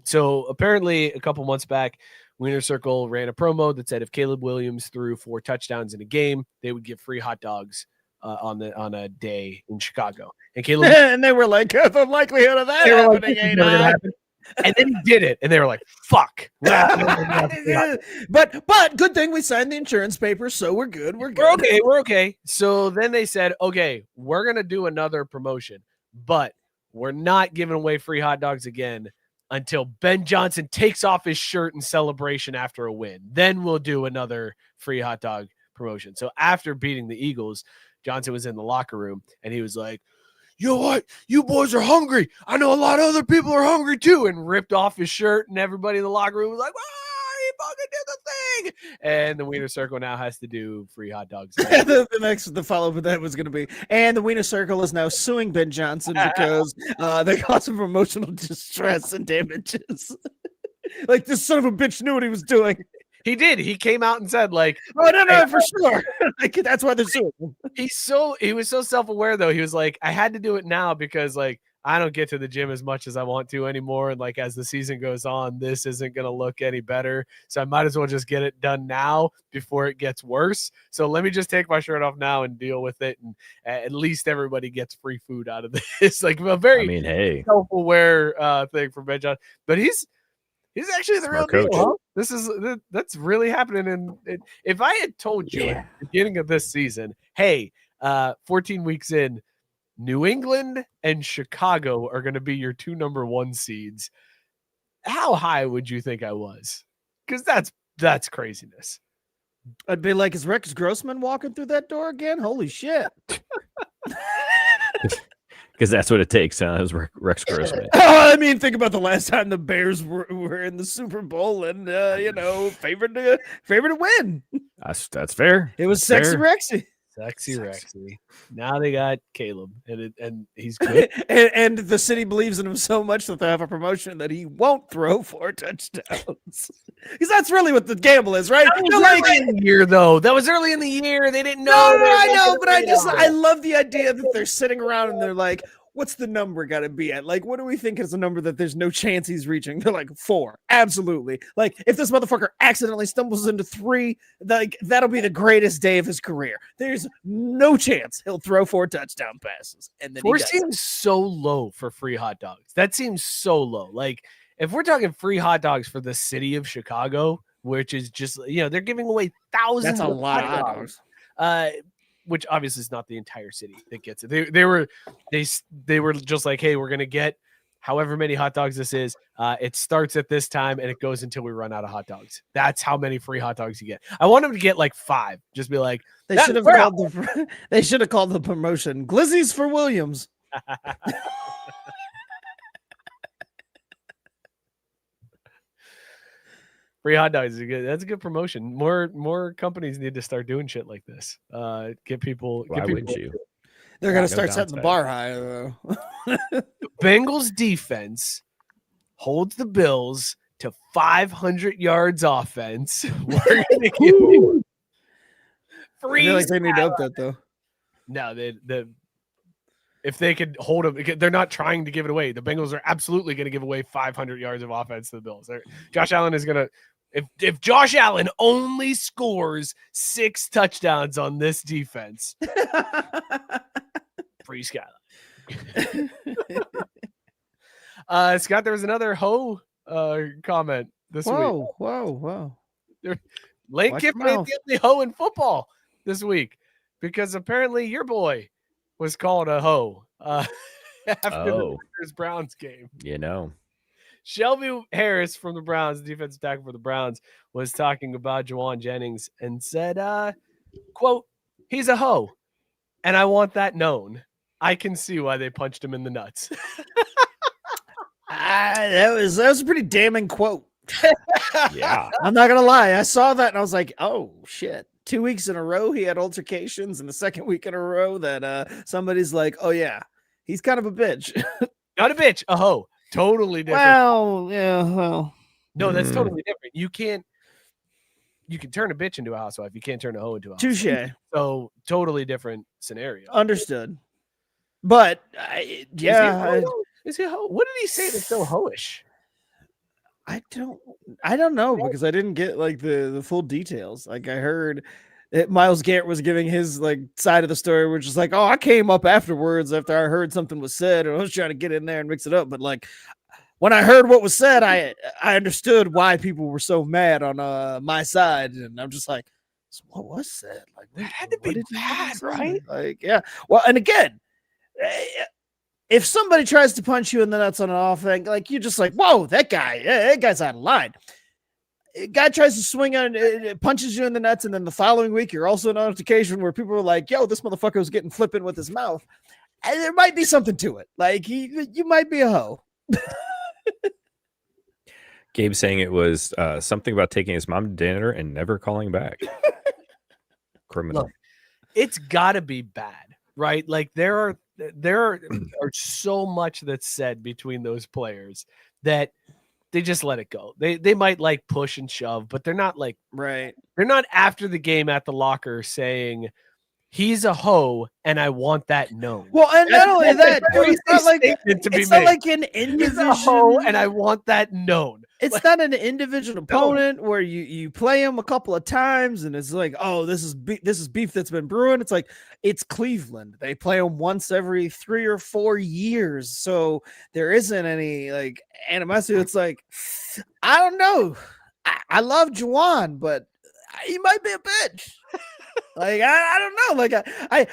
So apparently a couple months back, Wieners Circle ran a promo that said if Caleb Williams threw 4 touchdowns in a game, they would give free hot dogs on a day in Chicago. And Caleb and they were like, the likelihood of that happening ain't high. And then he did it, and they were like, "Fuck!" but good thing we signed the insurance papers, so we're good. We're okay. So then they said, "Okay, we're gonna do another promotion, but we're not giving away free hot dogs again until Ben Johnson takes off his shirt in celebration after a win. Then we'll do another free hot dog promotion." So after beating the Eagles, Johnson was in the locker room, and he was like, "You know what? You boys are hungry. I know a lot of other people are hungry too," and ripped off his shirt, and everybody in the locker room was like, he fucking did the thing. And the Wieners Circle now has to do free hot dogs. the follow-up of that was going to be, and the Wieners Circle is now suing Ben Johnson because they caused him emotional distress and damages. Like, this son of a bitch knew what he was doing. He did. He came out and said, like, "Oh no, for sure." Like, that's why they're suing him. He was so self-aware though. He was like, I had to do it now because like I don't get to the gym as much as I want to anymore. And like as the season goes on, this isn't gonna look any better. So I might as well just get it done now before it gets worse. So let me just take my shirt off now and deal with it. And at least everybody gets free food out of this. Like a very self-aware thing for Ben Johnson. But he's actually the real deal. Huh? That's really happening. And if I had told you at the beginning of this season, hey, 14 weeks in, New England and Chicago are going to be your 2 number 1 seeds, how high would you think I was? Because that's craziness. I'd be like, is Rex Grossman walking through that door again? Holy shit. Because that's what it takes, huh? It was Rex Grossman. I mean, think about the last time the Bears were in the Super Bowl and, favored to win. That's fair. It was Sexy Rexy. Sexy Rexy. Now they got Caleb, and he's good. and the city believes in him so much that they have a promotion that he won't throw 4 touchdowns. Because that's really what the gamble is, right? That was early in the year, though. That was early in the year. They didn't know. No, I know, but I love the idea that they're sitting around and they're like, what's the number got to be at? Like, what do we think is a number that there's no chance he's reaching? They're like 4. Absolutely. Like, if this motherfucker accidentally stumbles into 3, like that'll be the greatest day of his career. There's no chance he'll throw 4 touchdown passes. And then 4 seems so low for free hot dogs. That seems so low. Like, if we're talking free hot dogs for the city of Chicago, which is just, they're giving away thousands. That's a lot of hot dogs. Which obviously is not the entire city that gets it. They were just like, hey, we're gonna get however many hot dogs this is. It starts at this time and it goes until we run out of hot dogs. That's how many free hot dogs you get. I want them to get like 5. Just be like, they should have called the promotion Glizzies for Williams. Free hot dogs is good. That's a good promotion. More companies need to start doing shit like this. Get people. Why wouldn't you? They're gonna start setting the bar high, though. The Bengals defense holds the Bills to 500 yards offense. We're gonna give you free. I feel like they need to up that though. No, if they could hold them, they're not trying to give it away. The Bengals are absolutely going to give away 500 yards of offense to the Bills. Josh Allen is going to. If Josh Allen only scores 6 touchdowns on this defense, free Skyline. Scott, there was another comment this week. Whoa. Lane Kiffin ain't the only hoe in football this week because apparently your boy was called a hoe after the Browns game. Shelby Harris from the Browns, defensive tackle for the Browns, was talking about Jauan Jennings and said, quote, he's a hoe, and I want that known. I can see why they punched him in the nuts. That was a pretty damning quote. Yeah. I'm not going to lie. I saw that, and I was like, oh, shit. 2 weeks in a row he had altercations, and the second week in a row that somebody's like, oh yeah, he's kind of a bitch. Not a bitch, a hoe. Totally different. Well, yeah, well. No, that's totally different. You can turn a bitch into a housewife. You can't turn a hoe into a housewife. Touche. So totally different scenario. Understood. But yeah, is he a hoe? What did he say that's so hoish? I don't know, because I didn't get like the full details. Like I heard that Myles Garrett was giving his like side of the story, which is like, oh, I came up afterwards after I heard something was said, and I was trying to get in there and mix it up. But like when I heard what was said, I understood why people were so mad on my side, and I'm just like, so what was said? Like that had to be bad, right? Like, yeah. Well, and again, if somebody tries to punch you in the nuts on an off thing, like you're just like, whoa, that guy's out of line. A guy tries to swing on, punches you in the nuts, and then the following week you're also on an occasion where people are like, yo, this motherfucker was getting flippant with his mouth. And there might be something to it. Like you might be a hoe. Gabe saying it was something about taking his mom to dinner and never calling back. Criminal. Look, it's got to be bad, right? Like there are so much that's said between those players that they just let it go. They might like push and shove, but they're not like right. They're not after the game at the locker saying he's a hoe and I want that known. Well, and not only that, it's not like an individual, and I want that known. It's not an individual opponent where you play him a couple of times and it's like, oh, this is beef that's been brewing. It's like, it's Cleveland. They play them once every 3 or 4 years, so there isn't any like animosity. It's like, I don't know. I love Jauan, but he might be a bitch. Like I don't know. Like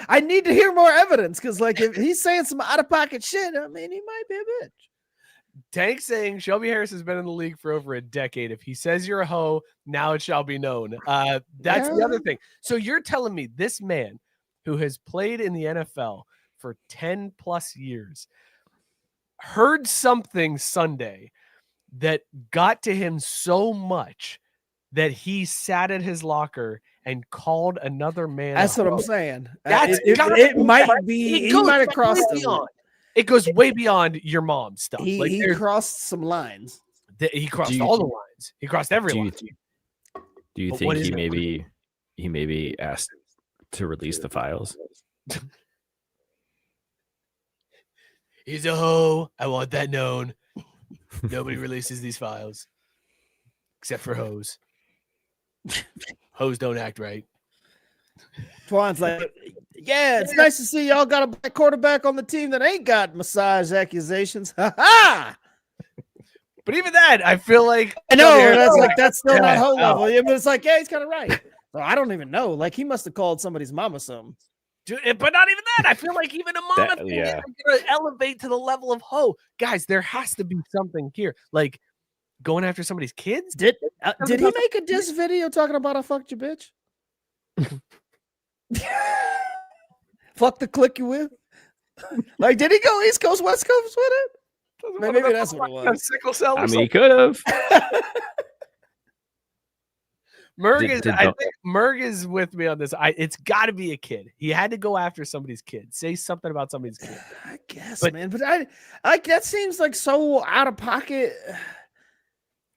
I need to hear more evidence, because like if he's saying some out of pocket shit, I mean he might be a bitch. Tank saying Shelby Harris has been in the league for over a decade. If he says you're a hoe, now it shall be known. That's the other thing. So you're telling me this man who has played in the NFL for 10 plus years heard something Sunday that got to him so much that he sat at his locker and called another man. That's what I'm saying. It might be. He might have crossed beyond. It goes way beyond your mom's stuff. He crossed some lines. He crossed all the lines. He crossed every line. Do you think he maybe asked to release the files? He's a hoe. I want that known. Nobody releases these files except for hoes. Hoes don't act right. Twan's like, yeah, it's nice to see y'all got a black quarterback on the team that ain't got massage accusations. Ha ha! But even that, I feel like I know that's still not hoe level. Yeah, but it's like, yeah, he's kind of right. So I don't even know. Like he must have called somebody's mama something. But not even that. I feel like even a mama thing is going to elevate to the level of hoe. Guys, there has to be something here. Like going after somebody's kids. Did he make a diss video talking about I fucked your bitch? Fuck the click you with. Like, did he go East Coast, West Coast with it? Maybe that's what it was. Sickle cell. I mean, he could have. I think Merg is with me on this. It's got to be a kid. He had to go after somebody's kid. Say something about somebody's kid. I guess, man. But I that seems like so out of pocket.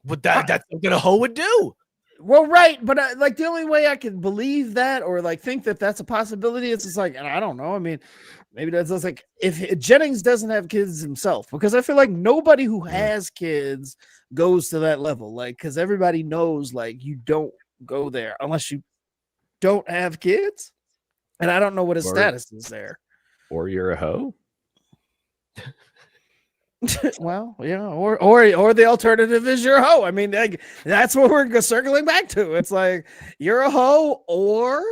But that's something a hoe would do. Well, right, but like the only way I can believe that or like think that that's a possibility, it's just like, and I don't know. I mean, maybe that's like if Jennings doesn't have kids himself, because I feel like nobody who has kids goes to that level, like because everybody knows like you don't go there unless you don't have kids, and I don't know what his status is there. Or you're a hoe. Well, yeah, or the alternative is you're a hoe. I mean, that's what we're circling back to. It's like you're a hoe, or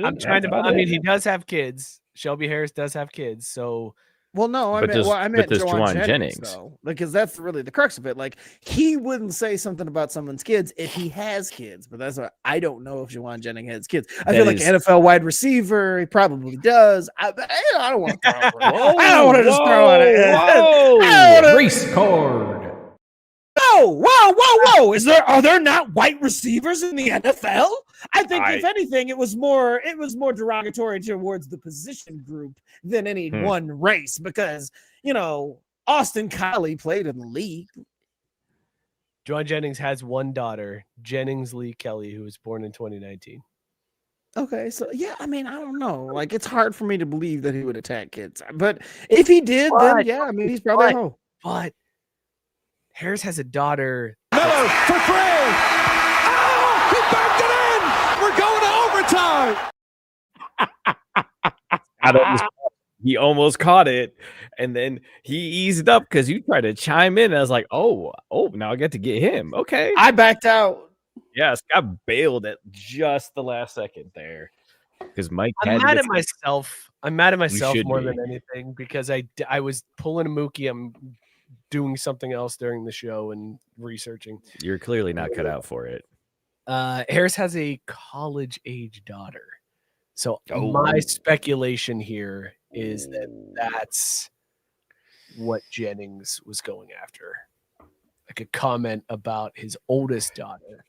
I'm trying to. I mean, he does have kids. Shelby Harris does have kids, so. Well, no, I meant Jauan Jennings, though, because that's really the crux of it. Like, he wouldn't say something about someone's kids if he has kids, but that's what I don't know if Jauan Jennings has kids. I feel like an NFL wide receiver, he probably does. I don't want to throw it. I don't want to just throw it. Race card. No, whoa! Are there not white receivers in the NFL? I think if anything, it was more derogatory towards the position group than any one race, because Austin Collie played in the league. Jauan Jennings has one daughter, Jennings Lee Kelly, who was born in 2019. Okay, so yeah, I mean, I don't know. Like, it's hard for me to believe that he would attack kids, but if he did, then yeah, I mean, he's probably a hoe. But Harris has a daughter. Miller for 3. Oh, he backed it in. We're going to overtime. He almost caught it, and then he eased up because you tried to chime in. I was like, oh, now I get to get him. Okay. I backed out. Yes, got bailed at just the last second there because Mike. I'm mad at myself. I'm mad at myself more be. than anything because I was pulling a Mookie. I'm doing something else during the show and researching. You're clearly not cut out for it. Harris has a college-age daughter. So my speculation here is that that's what Jennings was going after. Like a comment about his oldest daughter.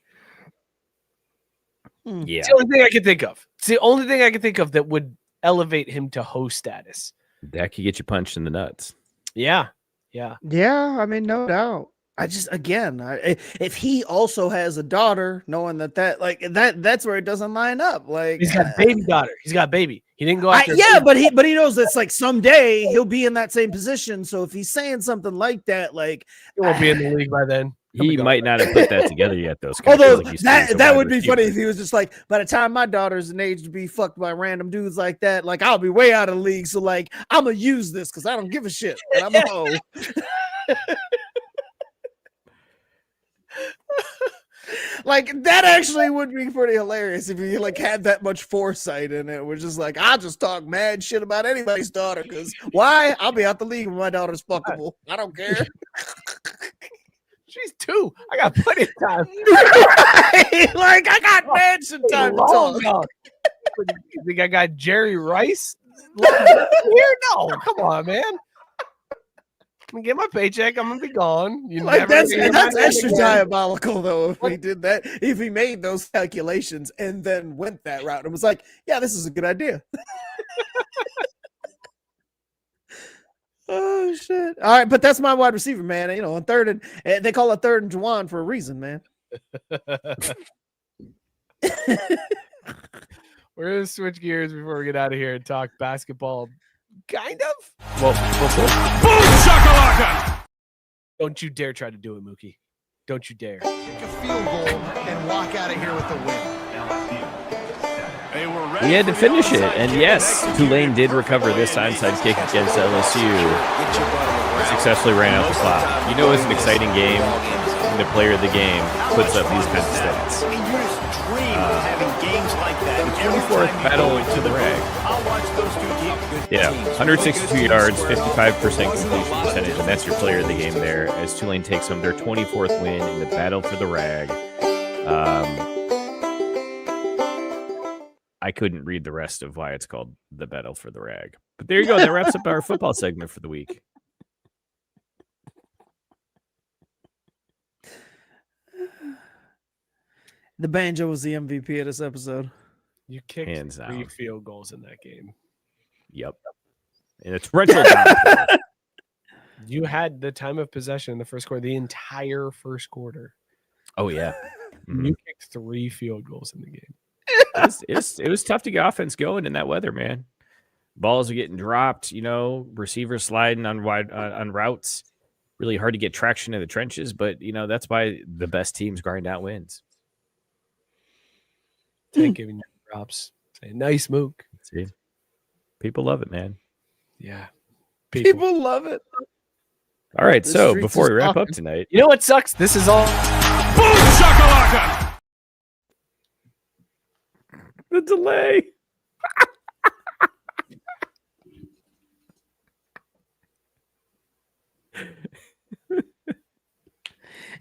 Yeah. It's the only thing I can think of. It's the only thing I can think of that would elevate him to host status. That could get you punched in the nuts. Yeah. Yeah, I mean, no doubt. I just, again, if he also has a daughter, knowing that's where it doesn't line up. Like, he's got a baby daughter. He's got a baby. He didn't go after. But he knows that's like someday he'll be in that same position. So if he's saying something like that, like, he won't be in the league by then. He might not have put that together yet, though. Although that would be funny if he was just like, by the time my daughter's an age to be fucked by random dudes like that, like, I'll be way out of the league. So like, I'm gonna use this because I don't give a shit. And I'm a hoe. Like, that actually would be pretty hilarious if he like had that much foresight in it. We're just like, I'll just talk mad shit about anybody's daughter because why? I'll be out the league when my daughter's fuckable. I don't care. She's 2. I got plenty of time. Right? Like, I got mad some time to talk. You think I got Jerry Rice here? No, come on, man. I'm gonna get my paycheck. I'm gonna be gone. Like, that's extra diabolical, though. If he did that, if he made those calculations and then went that route and was like, "Yeah, this is a good idea." Oh shit! All right, but that's my wide receiver, man. On third and they call it third and Jauan for a reason, man. We're gonna switch gears before we get out of here and talk basketball. Kind of. Well, boom shakalaka! Don't you dare try to do it, Mookie. Don't you dare. Kick a field goal and walk out of here with the win. We had to finish it, and yes, Tulane did recover this onside kick against LSU. Successfully ran out the clock. You know, it's an exciting game. And the player of the game puts up these kinds of stats. I mean, you just dream of having games like that. The 24th battle to the rag. I'll watch those two teams. Yeah, 162 yards, 55% completion percentage, and that's your player of the game there. As Tulane takes home their 24th win in the battle for the rag. I couldn't read the rest of why it's called the battle for the rag. But there you go. That wraps up our football segment for the week. The banjo was the MVP of this episode. You kicked Hands 3 down. field goals in that game. Yep. And it's rental down. You had the time of possession in the first quarter, the entire first quarter. Oh, yeah. Mhm. You kicked 3 field goals in the game. It was tough to get offense going in that weather, man. Balls are getting dropped, receivers sliding on routes. Really hard to get traction in the trenches, but that's why the best teams grind out wins. Tank giving you props. Say nice Mook. See, people love it, man. Yeah, People love it. All right, The so streets before is we wrap up talking. tonight, You know what sucks? This is all. Boom shakalaka! the delay.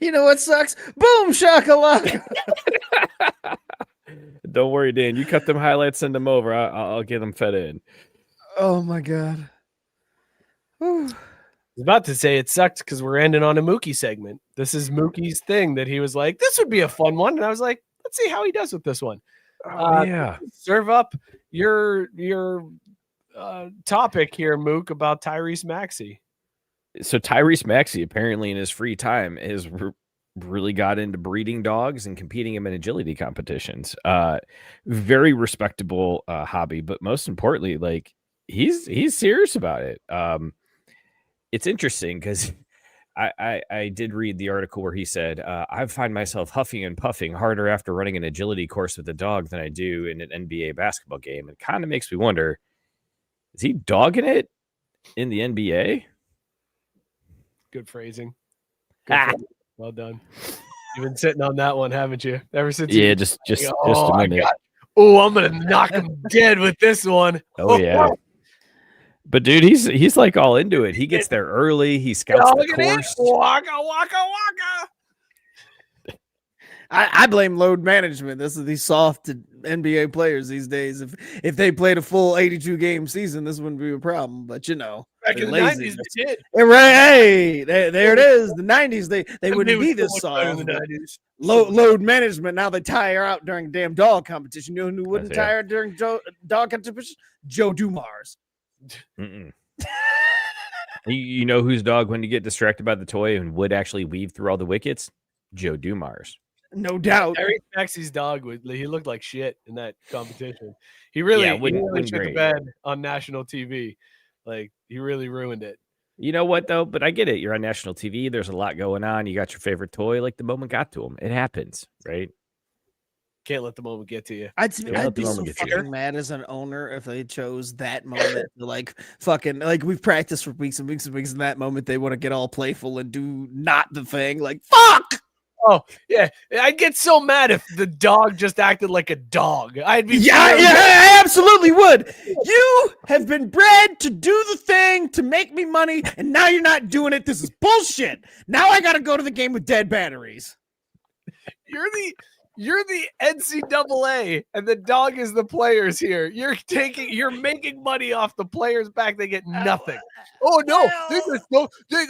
You know what sucks? Boom shakalaka. Don't worry, Dan. You cut them highlights, send them over. I'll get them fed in. Oh my god. Whew. was about to say it sucked because we're ending on a Mookie segment. This is Mookie's thing that he was like, this would be a fun one. And I was like, let's see how he does with this one. Yeah. Serve up your topic here, Mook, about Tyrese Maxey. So Tyrese Maxey apparently in his free time has really got into breeding dogs and competing in agility competitions. Very respectable hobby, but most importantly, like he's serious about it. It's interesting because I did read the article where he said, I find myself huffing and puffing harder after running an agility course with a dog than I do in an NBA basketball game. It kind of makes me wonder, is he dogging it in the NBA? Good phrasing. Phrasing. Well done. You've been sitting on that one, haven't you? Ever since Yeah, just a minute. I'm gonna knock him dead with this one. Oh yeah. But dude, he's like all into it. He gets there early. He scouts the course. Waka waka waka. I blame load management. This is these soft NBA players these days. If they played a full 82 game season, this wouldn't be a problem. But back in the lazy. 90s, they did. Right, hey, there it is. The 90s, they wouldn't be this soft. Load management. Now they tire out during damn dog competition. You know who wouldn't tire during dog competition? Joe Dumars. You know whose dog, when you get distracted by the toy and would actually weave through all the wickets? Joe Dumars. No doubt. Tyrese Maxey's dog he looked like shit in that competition. He really shit the bed on national TV. Like he really ruined it. You know what though? But I get it. You're on national TV. There's a lot going on. You got your favorite toy. Like the moment got to him. It happens, right? Can't let the moment get to you. I'd be so fucking mad as an owner if they chose that moment to like fucking like we've practiced for weeks and weeks and weeks. In that moment, they want to get all playful and do not the thing. Like fuck. Oh yeah, I'd get so mad if the dog just acted like a dog. I'd be I absolutely would. You have been bred to do the thing to make me money, and now you're not doing it. This is bullshit. Now I got to go to the game with dead batteries. You're the NCAA, and the dog is the players here. You're making money off the players' back. They get nothing. Oh no,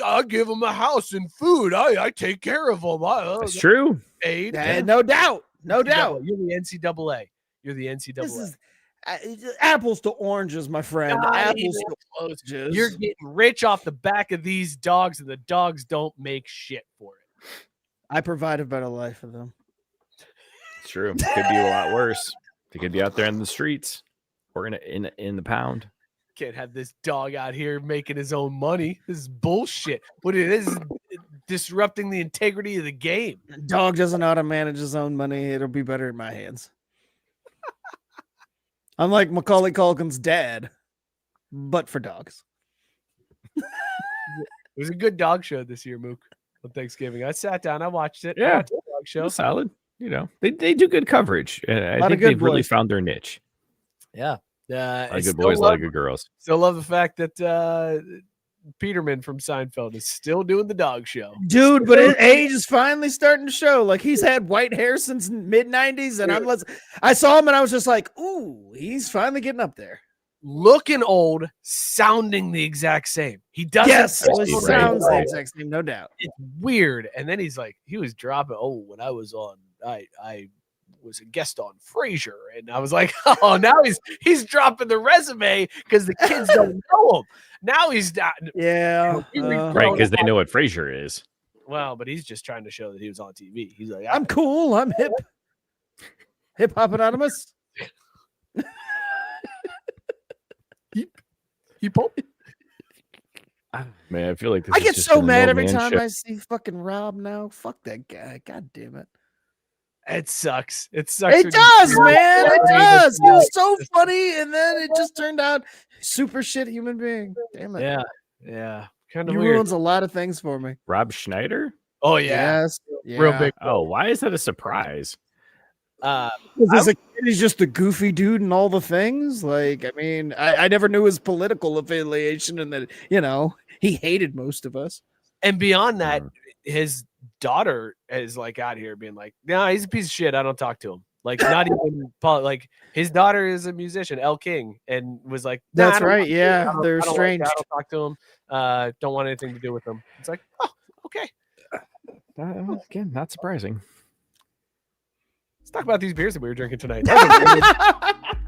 I give them a house and food. I take care of them. That's true. Paid. No doubt. No doubt. You're the NCAA. You're the NCAA. This is apples to oranges, my friend. Apples to oranges. You're getting rich off the back of these dogs, and the dogs don't make shit for it. I provide a better life for them. It's true. It could be a lot worse. They could be out there in the streets or in the pound. Can't have this dog out here making his own money. This is bullshit. What it is disrupting the integrity of the game. Dog doesn't know how to manage his own money. It'll be better in my hands. Unlike Macaulay Culkin's dad, but for dogs. It was a good dog show this year, Mook, on Thanksgiving. I sat down, I watched it. Yeah, dog show. Solid. You know, they do good coverage. I think they've really found their niche. Yeah. A lot of good boys, a lot of good girls. Still love the fact that Peterman from Seinfeld is still doing the dog show. Dude, but his age is finally starting to show. Like he's had white hair since mid-90s, and I saw him and I was just like, ooh, he's finally getting up there. Looking old, sounding the exact same. He doesn't. Yes, sounds the exact same, no doubt. It's weird. And then he's like, he was dropping. Oh, when I was on, I was a guest on Frasier, and I was like, oh, now he's dropping the resume because the kids don't know him. Now he's not. Yeah, right, because they know what Frasier is. Well, but he's just trying to show that he was on TV. He's like, I'm cool. I'm hip hop anonymous. He pop. Man, I feel like this I is get just so a mad every no-man time show. I see fucking Rob now. Fuck that guy. God damn it. It sucks. It sucks. It does, man. It does. He was so funny, and then it just turned out super shit human being. Damn it. Yeah. Kind of He weird. ruins a lot of things for me. Rob Schneider? Oh yeah. Yes. Yeah. Real big. Oh, why is that a surprise? As a kid, he's just a goofy dude and all the things. Like, I mean, I never knew his political affiliation, and that, you know, he hated most of us. And beyond that, his daughter is like out here being like, "No, he's a piece of shit. I don't talk to him." Like not even like his daughter is a musician, Elle King, and was like, nah, That's right. Yeah, they're I don't strange. I don't talk to him. Don't want anything to do with them. It's like, oh, okay. Again, not surprising. Let's talk about these beers that we were drinking tonight.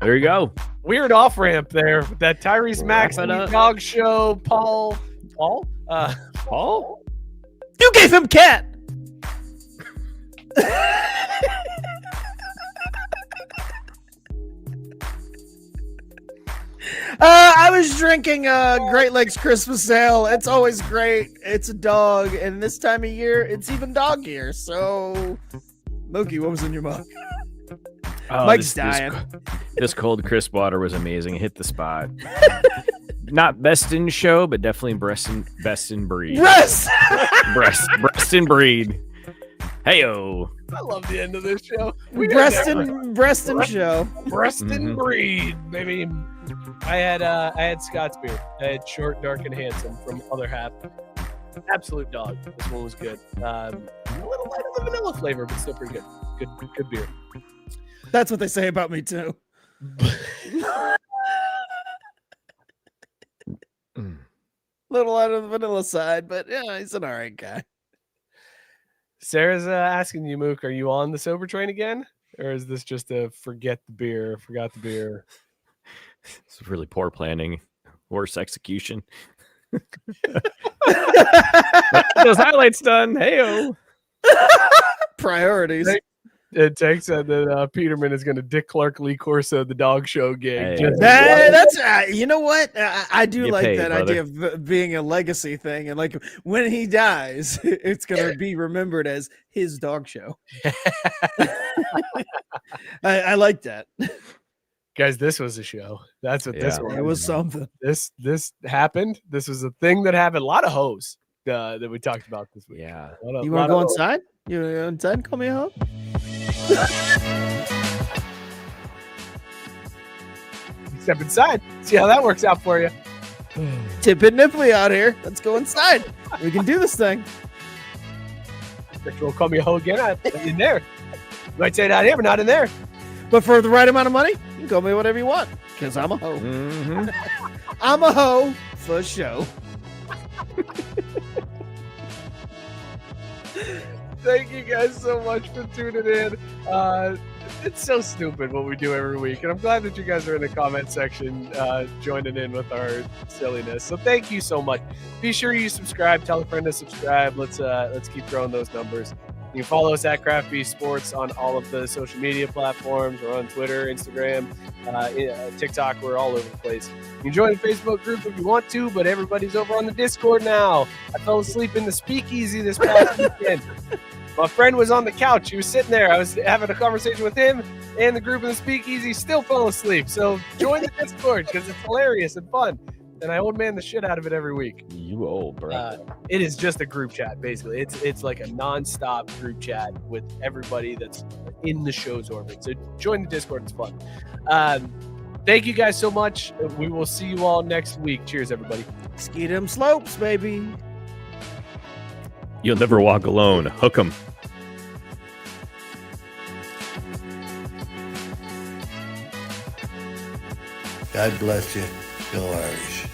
There you go. Weird off ramp there. That Tyrese Maxey up. dog show. Paul. You gave him cat. I was drinking Great Lakes Christmas Ale. It's always great. It's a dog, and this time of year, it's even doggier. So, Mookie, what was in your mug? Oh, Mike's dying. This cold, crisp water was amazing. It hit the spot. Not best in show, but definitely best in breed. Breast. breast and breed. Heyo. I love the end of this show. Breast and show. Breast and breed, baby. I had Scott's beer. I had Short, Dark, and Handsome from Other Half. Absolute dog. This one was good. A little light on the vanilla flavor, but still pretty good. Good beer. That's what they say about me too. Little out of the vanilla side, but yeah, he's an all right guy. Sarah's asking you, Mook, are you on the sober train again? Or is this just a forgot the beer? It's really poor planning, worse execution. Those highlights done. Heyo. Priorities. It takes that Peterman is going to Dick Clark Lee Corso the dog show gig. Hey. That's you know what I do You like paid, that brother. idea of being a legacy thing, and like when he dies, it's gonna be remembered as his dog show. I like that. Guys, this was a show. That's what this Yeah. was. It was something. This happened. This was a thing that happened. A lot of hoes that we talked about this week. Yeah. You want to go inside? You want to go inside? Call me home. Step inside. See how that works out for you. Tip and nipply out here. Let's go inside. We can do this thing. If you'll call me a hoe again, I'm in there. You might say it out here, but not in there. But for the right amount of money, you can call me whatever you want. Because I'm a hoe. Mm-hmm. I'm a hoe for show. Thank you guys so much for tuning in. It's so stupid what we do every week, and I'm glad that you guys are in the comment section joining in with our silliness. So thank you so much. Be sure you subscribe. Tell a friend to subscribe. Let's keep growing those numbers. You can follow us at Craft Beef Sports on all of the social media platforms. We're on Twitter, Instagram, TikTok. We're all over the place. You can join the Facebook group if you want to, but everybody's over on the Discord now. I fell asleep in the speakeasy this past weekend. My friend was on the couch. He was sitting there. I was having a conversation with him, and the group in the speakeasy still fell asleep. So join the Discord because it's hilarious and fun. And I old man the shit out of it every week. You old, bro. It is just a group chat, basically. It's like a nonstop group chat with everybody that's in the show's orbit. So join the Discord. It's fun. Thank you guys so much. We will see you all next week. Cheers, everybody. Ski them slopes, baby. You'll never walk alone. Hook 'em. God bless you. Go Irish.